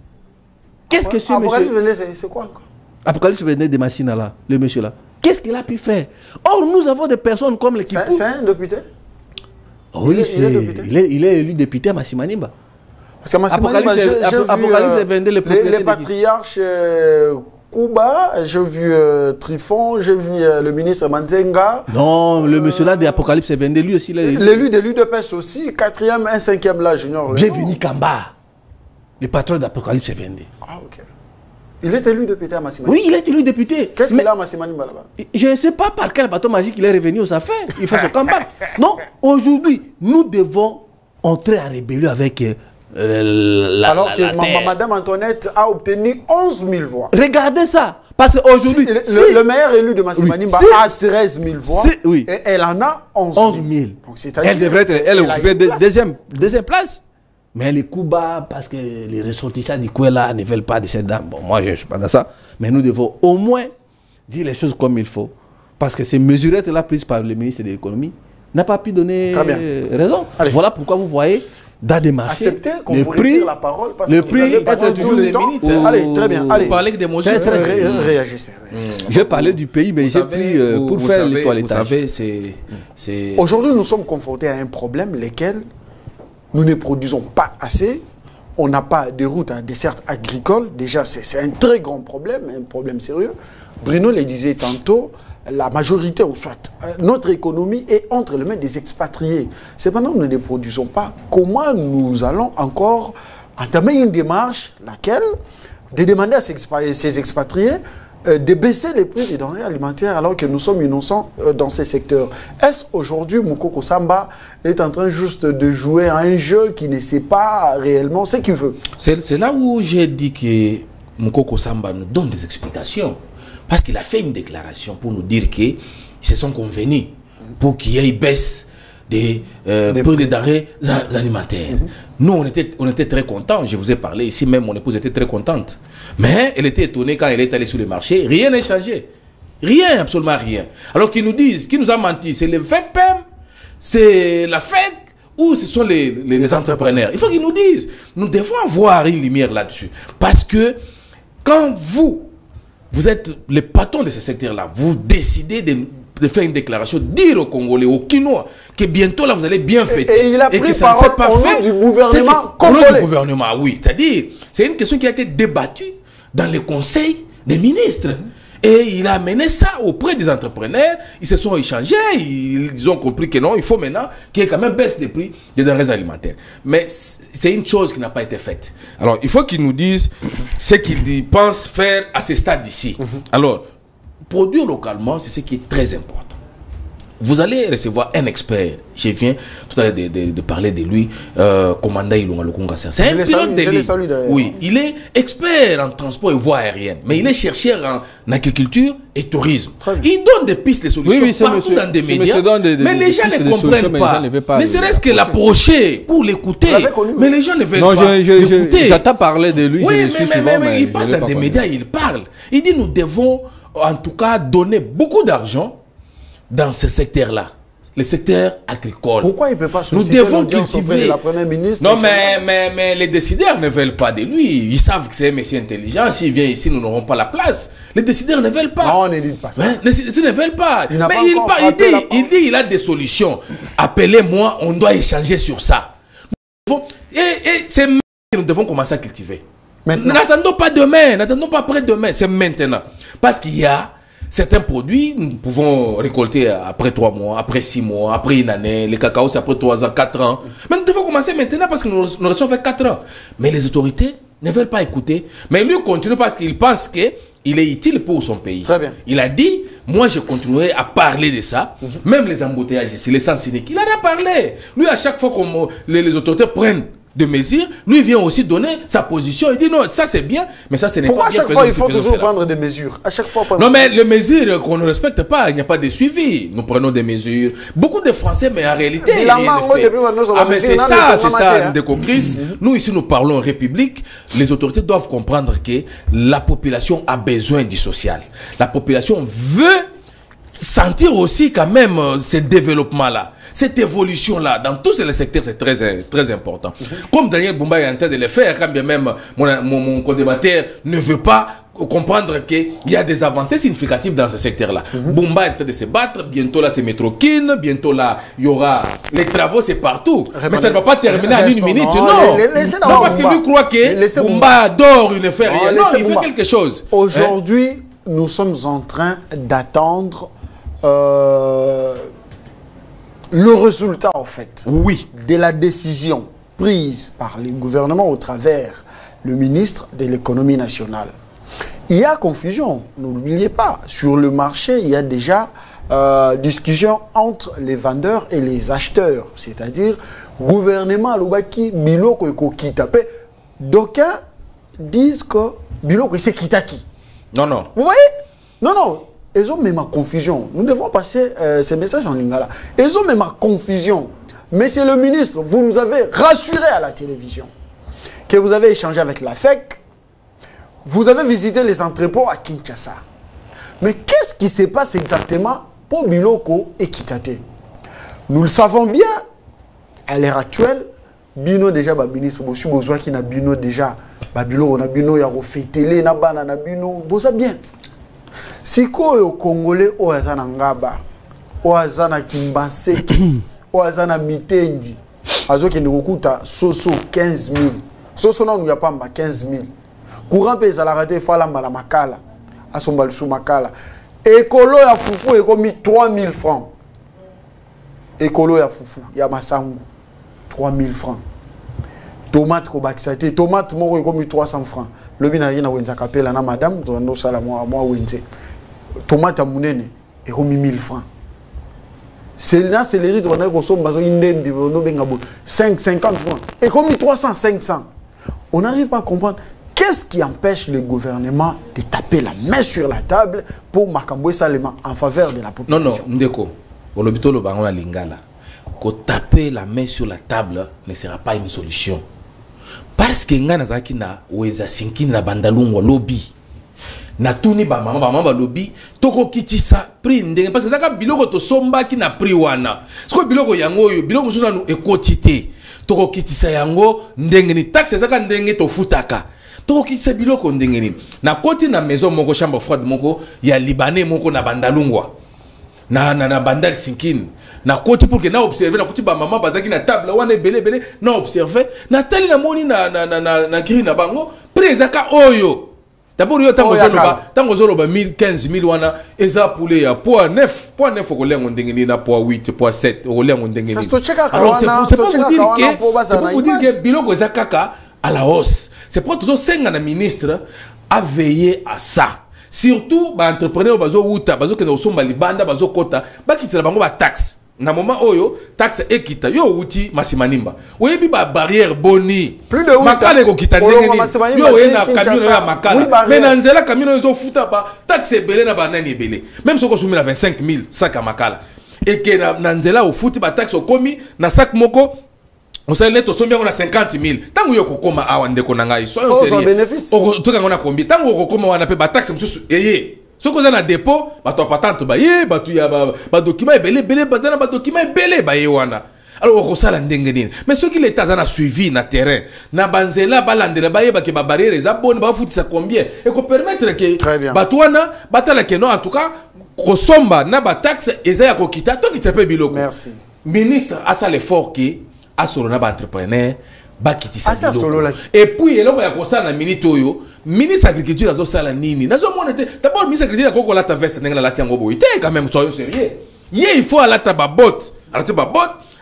Speaker 3: Qu'est-ce que ce monsieur...
Speaker 1: Apocalypse Vendée, c'est quoi encore?
Speaker 3: Apocalypse Vendée de Massina là, le monsieur là. Qu'est-ce qu'il a pu faire? Or, nous avons des personnes comme les Kipoul.
Speaker 1: C'est un député?
Speaker 3: Oui, il est élu député à Massimanimba.
Speaker 1: Parce qu'à Massimanimba, j'ai vu les patriarches Kuba, j'ai vu Trifon, j'ai vu le ministre Manzenga.
Speaker 3: Non, le monsieur là de Apocalypse Vendée, lui aussi.
Speaker 1: L'élu de l'UDPS aussi, 4e, 1 5e là, j'ignore.
Speaker 3: J'ai venu Kamba, le patron d'Apocalypse Vendée.
Speaker 1: Ah, ok. Il est élu député à Massimanimba.
Speaker 3: Oui, il est élu député.
Speaker 1: Qu'est-ce qu'il a à Massimanimba là-bas?
Speaker 3: Je ne sais pas par quel bateau magique il est revenu aux affaires. Il fait son combat. Non, aujourd'hui, nous devons entrer en rébellion avec
Speaker 1: alors que Madame Antoinette a obtenu 11 000 voix.
Speaker 3: Regardez ça. Parce qu'aujourd'hui...
Speaker 1: le meilleur élu de Massimanimba a 13 000 voix.
Speaker 3: Oui.
Speaker 1: Et elle en a 11 000. Donc,
Speaker 3: elle devrait être occupée deuxième place. Mais les coups bas, parce que les ressortissants du Kouela ne veulent pas de cette dame. Bon, moi, je ne suis pas dans ça. Mais nous devons au moins dire les choses comme il faut. Parce que ces mesurettes-là prises par le ministre de l'économie n'a pas pu donner raison. Allez. Voilà pourquoi vous voyez, dans des marchés,
Speaker 1: acceptez qu'on vous retire la parole. Parce
Speaker 3: le
Speaker 1: que
Speaker 3: prix est toujours des minutes.
Speaker 1: Allez, très bien. Allez.
Speaker 2: Vous parlez que des mesures.
Speaker 1: Réagissez.
Speaker 3: Je parlais du pays, mais j'ai pris pour faire les toilettage.
Speaker 2: Vous savez,
Speaker 1: aujourd'hui, nous sommes confrontés à un problème, lesquels nous ne produisons pas assez. On n'a pas de routes à desserte agricole. Déjà, c'est un très grand problème, un problème sérieux. Bruno le disait tantôt, la majorité, ou soit notre économie est entre les mains des expatriés. Cependant, nous ne produisons pas. Comment nous allons encore entamer une démarche, laquelle, de demander à ces expatriés de baisser les prix des denrées alimentaires alors que nous sommes innocents dans ces secteurs. Est-ce aujourd'hui Moukoko Samba est en train juste de jouer à un jeu qui ne sait pas réellement ce qu'il veut?
Speaker 2: C'est là où j'ai dit que Moukoko Samba nous donne des explications. Parce qu'il a fait une déclaration pour nous dire qu'ils se sont convenus pour qu'il y ait une baisse des prix des denrées alimentaires. Nous, on était très contents. Je vous ai parlé ici, même mon épouse était très contente. Mais elle était étonnée quand elle est allée sur le marché. Rien n'a changé. Rien, absolument rien. Alors qu'ils nous disent, qui nous a menti, c'est le FEPEM, c'est la FEC, ou ce sont les entrepreneurs. Il faut qu'ils nous disent. Nous devons avoir une lumière là-dessus. Parce que quand vous êtes le patron de ce secteur-là, vous décidez de faire une déclaration, dire aux Congolais, aux Quinois, que bientôt là vous allez bien fêter.
Speaker 1: Et il a pris parole au nom du gouvernement congolais. Au nom du
Speaker 2: gouvernement, oui. C'est-à-dire, c'est une question qui a été débattue dans le conseil des ministres. Et il a amené ça auprès des entrepreneurs. Ils se sont échangés. Ils ont compris que non, il faut maintenant qu'il y ait quand même baisse des prix des denrées alimentaires. Mais c'est une chose qui n'a pas été faite. Alors, il faut qu'ils nous disent ce qu'ils pensent faire à ce stade ici. Alors, produire localement, c'est ce qui est très important. Vous allez recevoir un expert. Je viens tout à l'heure de parler de lui, commandant Ilunga Lukunga. C'est un pilote de ligne. Oui, il est expert en transport et voie aérienne, mais il est chercheur en agriculture et tourisme. Il donne des pistes de solutions partout dans des médias, mais les gens ne comprennent pas. Ne serait-ce que l'approcher pour l'écouter, mais les gens ne veulent pas l'écouter.
Speaker 3: J'entends parler de lui,
Speaker 2: oui, mais il passe dans des médias, il parle. Il dit nous devons en tout cas donner beaucoup d'argent dans ce secteur-là, le secteur agricole.
Speaker 1: Pourquoi il ne peut pas
Speaker 2: nous devons cultiver
Speaker 1: la première ministre?
Speaker 2: Non, mais les décideurs ne veulent pas de lui. Ils savent que c'est un monsieur intelligent. S'il vient ici, nous n'aurons pas la place. Les décideurs ne veulent pas.
Speaker 1: Non, on ne dit pas ça.
Speaker 2: Les décideurs ne veulent pas. Il dit il a des solutions. Appelez-moi, on doit échanger sur ça. Et c'est maintenant que nous devons commencer à cultiver. N'attendons pas demain, n'attendons pas après-demain. C'est maintenant. Parce qu'il y a certains produits, nous pouvons récolter après 3 mois, après 6 mois, après une année. Les cacao, c'est après 3 ans, 4 ans. Mais nous devons commencer maintenant parce que nous restons fait 4 ans. Mais les autorités ne veulent pas écouter. Mais lui continue parce qu'il pense qu'il est utile pour son pays.
Speaker 1: Très bien.
Speaker 2: Il a dit, moi je continuerai à parler de ça. Même les embouteillages ici, les sens cyniques. Il en a parlé. Lui, à chaque fois que les autorités prennent de mesures, lui vient aussi donner sa position. Il dit non, ça c'est bien, mais ça ce n'est pas bien.
Speaker 1: Pourquoi à chaque fois il faut toujours prendre des mesures? À chaque fois.
Speaker 2: Non, mais les mesures qu'on ne respecte pas, il n'y a pas de suivi. Nous prenons des mesures. Beaucoup de Français, mais en réalité, il rien n'est fait. Ah, mais c'est ça, Ndeko Chris. Nous ici, nous parlons en République. Les autorités doivent comprendre que la population a besoin du social. La population veut sentir aussi quand même ce développement-là. Cette évolution-là, dans tous les secteurs, c'est très important. Comme Daniel Bumba est en train de le faire, quand bien même mon co-débatteur ne veut pas comprendre qu'il y a des avancées significatives dans ce secteur-là. Bumba est en train de se battre, bientôt là c'est Métrokin, bientôt là il y aura les travaux, c'est partout. Mais ça ne va pas terminer en 1 minute, non. Non, parce que lui croit que Bumba adore, il ne fait rien. Non, il fait quelque chose.
Speaker 1: Aujourd'hui, nous sommes en train d'attendre le résultat, en fait, de la décision prise par le gouvernement au travers le ministre de l'économie nationale. Il y a confusion, n'oubliez pas. Sur le marché, il y a déjà discussion entre les vendeurs et les acheteurs. C'est-à-dire, gouvernement, l'obaki, biloko et kitapé. D'aucuns disent que biloko c'est kitaki.
Speaker 2: Non, non.
Speaker 1: Vous voyez? Non, non. Ils ont même ma confusion. Nous devons passer ces messages en lingala. Ils ont même ma confusion. Monsieur le ministre, vous nous avez rassuré à la télévision que vous avez échangé avec la FEC. Vous avez visité les entrepôts à Kinshasa. Mais qu'est-ce qui se passe exactement pour Biloko et Kitate? Nous le savons bien. À l'heure actuelle, Bino déjà, ministre, Bossu Bozwa qui n'a Bino déjà. Biloko na Bino, ya refetele, na bana na Bino. Vous savez bien. Si au Congolais, au Azana Ngaba, au Azana Kimbaseki, au Azana Mitendi, Azo qui nous coûte Soso 15 000. Soso non, il n'y a pas 15 000. Courant pays à la raté, Fala Malamakala, à son balsou Makala. Écolo ya Foufou, il a mis 3 000 francs. Écolo ya Foufou, il y a Massamou, 3 000 francs. Tomate Kobaksate, tomate moro, il a mis 300 francs. Le binari na wenza kapela na madame, dondo sala moi wenze. Tomate à mounene, et remis 1000 francs. C'est là, c'est les rites, on a consommé 50 francs. Et comme 300, 500. On n'arrive pas à comprendre qu'est-ce qui empêche le gouvernement de taper la main sur la table pour Makamboué Salema en faveur de la population.
Speaker 2: Non, non, Ndeko, au lobito le baron à Lingala, que taper la main sur la table ne sera pas une solution. Parce que nga nazaki na weza sinki na bandalungwa lobby. Na tuni ba mama lobby toko kitisa prix ndenge parce que zaka biloko to somba ki na prix wana. Siko biloko yango yo biloko sona nu ekotité. Toko kitisa yango ndenge ni taxe zaka ndenge to futaka. Toko kitisa biloko ndenge ni. Na koti na maison moko chambre froide moko ya libanais moko na bandalungwa. Na bandal sinkin. Na koti pour que na observer na koti ba maman bazaki na table wana belé na observer na tali na moni na gri na bango prezaka oyo d'abord yo tango zoloba 15 000 wana eza poulet ya poids 9 okolengo ndengeni na poids 8 poids 7 okolengo ndengeni. Alors c'est pour vous dire que biloko eza kaka à la hausse. C'est pour toujours 5 na ministre à veiller à ça. surtout ba entrepreneur bazo wuta bazo kena osomba libanda bazo kota ba kitela bango ba taxe na moment oyo taxe ekita yo wuti masimanimba oyebi ba barrière boni
Speaker 1: plus de
Speaker 2: makala ko kita ndenge ni yo ena camion ya makala mais na nzela camion ezo futa ba taxe belé na ba nani belé même soko soumi na 25 000 sac à makala et que na nzela o futi ba taxe okomi na sac moko on sait net osombi na 50 000 tango yo kokoma awa ndeko na ngai soyo sérieux o to kanga na kombi tango kokoma wana pe ba taxe msusu eye soko za na dépôt bato patente ba ye bato ya ba document belé bazana ba document belé ba ye wana alors on sala ndenge nini mais ceux qui l'état za na suivi na terrain na banzela balandela ba ye ba ke ba barrière za bonne ba futisa combien et ko permettre que bato wana batala que non en tout cas kosomba na ba taxe eza ya kokita to kitepe biloko.
Speaker 1: Merci.
Speaker 2: Ministre a ça l'effort qui a solo na ba entrepreneur ba kitisa biloko et puis eloko ya kosala na minute oyo ministre agriculture azo sala nini nazo monete d'abord ministre agriculture ko la ta veste ndenge la tiango boy té quand même soyons sérieux il faut ala ta ba botte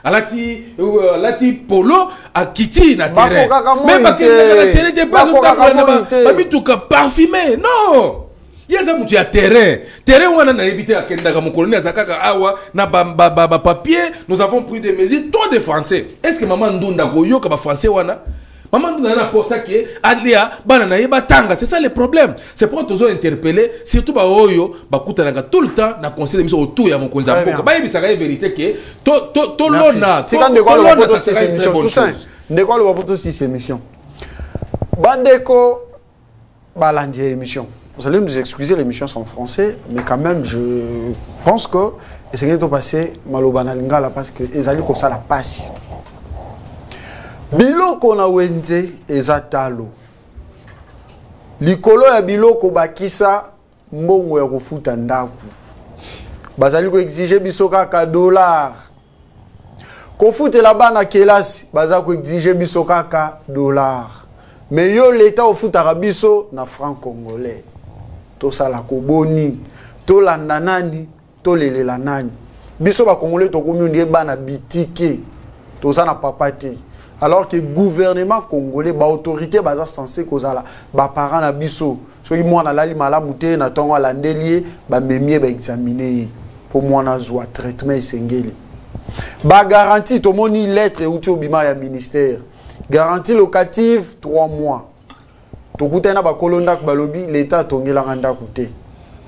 Speaker 2: alati polo a kiti na terrain même ba terrain de pas ba mituka parfumé non yeza mutu ya terrain wana na éviter akenda ka mokoloni azakaka awa na ba papier nous avons pris des mesures trop de français est-ce que maman ndunda ko yoka ba français wana maman ndunda na pour ça que alia bana na yeba tanga c'est ça le problème c'est pour toujours interpeller surtout ba oyo ba kutanaka tout le temps na conseil de mission autour ya mokonzi mboka ba yebisa ka vérité que to lona
Speaker 1: c'est quand de quoi le poto c'est émission tout ça de quoi le poto c'est émission bandeko balandi émission. Vous allez nous excuser, les émissions sont en français, mais quand même, je pense que c'est ce qui est passé malobana lingala parce que les alliés comme ça la passe. Biloko na wenze ezatalo. Likolo ya biloko bakisa mbongo ya kofuta ndaku. Bazali ko exiger biso kaka $. Kofuta la bana kelasi, baza ko exiger biso kaka $. Mais yo l'état au foot arabiso na franc congolais. To sala ko boni, to landa nani, to lelela nani. Biso ba congolais to komi ndie bana bitike. To sa na papate. Alors que gouvernement congolais ba autorité baza censé kozala ba parents na biso. So ki mwana lali malamu te na tongo alandelier ba memie ba examiner pour mwana zwa traitement esengeli. Ba garantie to moni lettre outi obima ya ministère. Garantie locative 3 mois. Tokutena ba kolonda ko balobi l'état tongela nganda koute.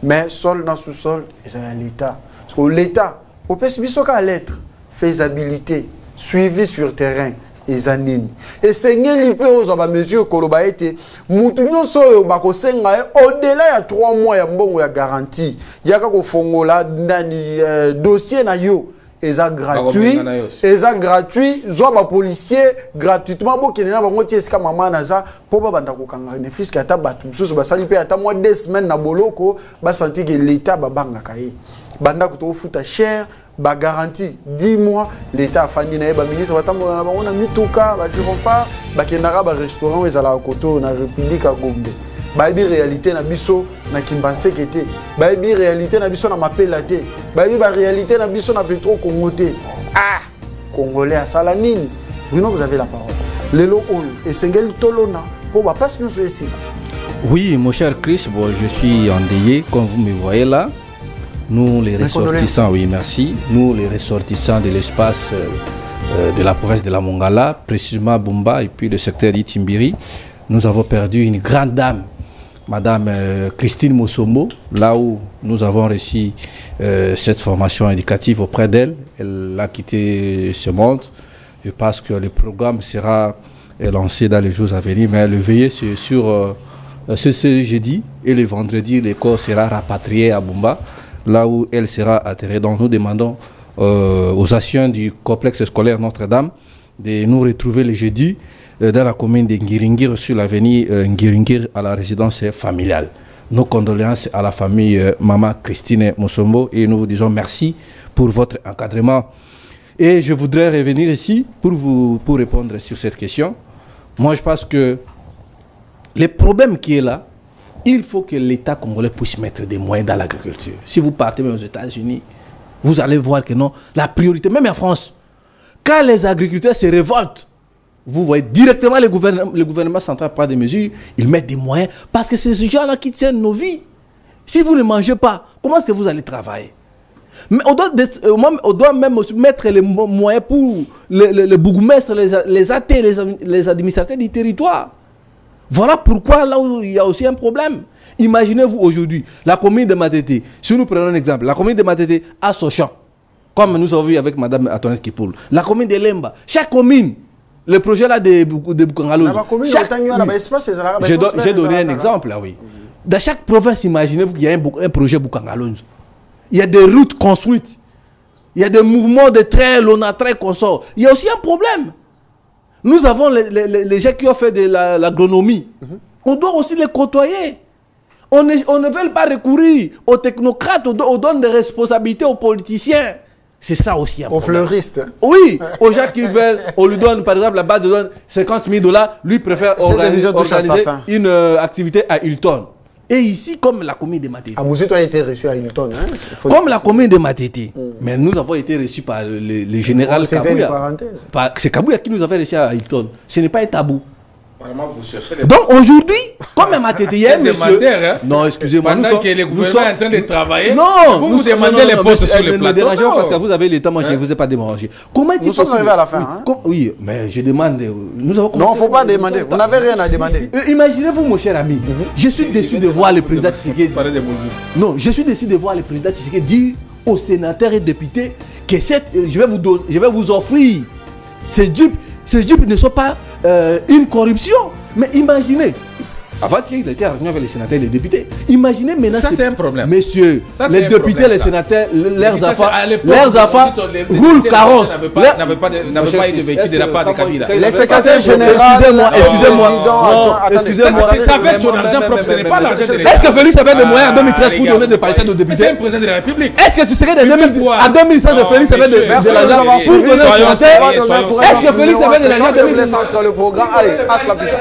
Speaker 1: Mais sol na sous-sol, c'est l'état. Parce que l'état, au pes biso ka lettre, faisabilité, suivi sur terrain ezanini. Et sengeli pe ozo ba mesure koloba ete mutu nyonso oyo ba ko senga au-delà ya 3 mois ya mbongo ya garantie. Yaka ko fongola ndani dossier na yo. Eza gratuit, zo ba policier gratuitement bo kenena bango ti eska mama naza po ba banda ko kanga ne fiske ata batu mususu basali pe ata mois 2 semaines na boloko ba senti que l'état ba banga kai banda ko to futa cher ba garantie 10 mois l'état afandi na ba ministre batambo na bango na mituka ba chirofa ba kenara ba restaurant ezala koto na République à Gombe. Baïbi réalité na biso na Kimbanse kete. Baïbi réalité na biso na Mapela te. Baïbi ba réalité na biso na Petro Congo te. Ah, Congolais à Salanine. Bruno, vous avez la parole. Lelo oyo et sengeli tolona pour ba passe nous ici.
Speaker 3: Oui, mon cher Chris, bon, je suis endeuillé comme vous me voyez là. Nous les ressortissants, oui, merci. Nous les ressortissants de l'espace de la province de la Mongala, précisément Bumba et puis le secteur d'Itimbiri, nous avons perdu une grande dame. Madame Christine Mosombo, là où nous avons reçu cette formation éducative auprès d'elle. Elle a quitté ce monde. Je pense que le programme sera lancé dans les jours à venir, mais le veiller sur ce jeudi et le vendredi, le corps sera rapatrié à Bumba, là où elle sera atterrée. Donc nous demandons aux anciens du complexe scolaire Notre-Dame de nous retrouver le jeudi dans la commune de Ngiringir sur l'avenue Ngiringir à la résidence familiale. Nos condoléances à la famille Maman Christine Mosombo et nous vous disons merci pour votre encadrement. Et je voudrais revenir ici pour répondre sur cette question. Moi je pense que le problème qui est là, il faut que l'État congolais puisse mettre des moyens dans l'agriculture. Si vous partez aux États-Unis, vous allez voir que non, la priorité, même en France, quand les agriculteurs se révoltent, vous voyez directement le gouvernement central prend des mesures, ils mettent des moyens, parce que c'est ces gens-là qui tiennent nos vies. Si vous ne mangez pas, comment est-ce que vous allez travailler? Mais on doit même mettre les moyens pour les bourgmestres, les AT, les administrateurs du territoire. Voilà pourquoi là où il y a aussi un problème. Imaginez-vous aujourd'hui, la commune de Matete, si nous prenons un exemple, la commune de Matete a son champ, comme nous avons vu avec Mme Antoinette Kipoul. La commune de Lemba, chaque commune, le projet là de Bukangalouz. J'ai donné un exemple là, oui. Dans chaque province, imaginez-vous qu'il y a un projet Bukangalouz. Il y a des routes construites. Il y a des mouvements de train, l'ONATRA consort. Il y a aussi un problème. Nous avons les gens qui ont fait de l'agronomie. On doit aussi les côtoyer. On ne veut pas recourir aux technocrates, on donne des responsabilités aux politiciens. C'est ça aussi un problème.
Speaker 1: Aux fleuristes.
Speaker 3: Oui, aux gens qui veulent, on lui donne par exemple, la base de donne 50 000 $, lui préfère organiser une activité à Hilton. Et ici, comme la commune de Matete.
Speaker 1: Amouzito a été reçu à Hilton.
Speaker 3: Comme la commune de Matete. Mais nous avons été reçus par le général Kabouya. C'est Kabouya qui nous avait reçus à Hilton. Ce n'est pas un tabou. Donc aujourd'hui, comme à Matete, il y a un monsieur... Non, excusez-moi.
Speaker 2: Pendant que le gouvernement est en train de travailler,
Speaker 3: non,
Speaker 2: vous demandez les postes sur les plateaux.
Speaker 3: Parce que vous avez le temps, moi je ne vous ai pas dérangé.
Speaker 1: Nous sommes arrivés à la fin.
Speaker 3: Oui, mais je demande...
Speaker 1: Non, il ne faut pas demander. Vous n'avez rien à demander.
Speaker 3: Imaginez-vous, mon cher ami, je suis déçu de voir le président Tshisekedi... Non, je suis déçu de voir le président Tshisekedi dire aux sénateurs et députés que je vais vous offrir ces dupes ne sont pas une corruption. Mais imaginez, avant qu'il était réuni avec les sénateurs et les députés, imaginez maintenant...
Speaker 2: Ça, c'est un problème.
Speaker 3: Messieurs, les députés, les sénateurs, leurs enfants roulent carrosse.
Speaker 2: N'avaient pas eu de véhicule de la part de Kabila.
Speaker 1: Les secrétaires généraux...
Speaker 3: Excusez-moi.
Speaker 2: C'est avec son argent propre, ce n'est pas l'argent de l'État.
Speaker 3: Est-ce que Félix avait des moyens en 2013 pour donner des paritaires aux députés?
Speaker 2: C'est un président de la République.
Speaker 3: Est-ce que tu serais en 2016 de Félix avait de l'argent pour donner aux sénateurs? Est-ce que Félix avait de l'argent en 2016?
Speaker 1: Le programme, allez, passe la putain.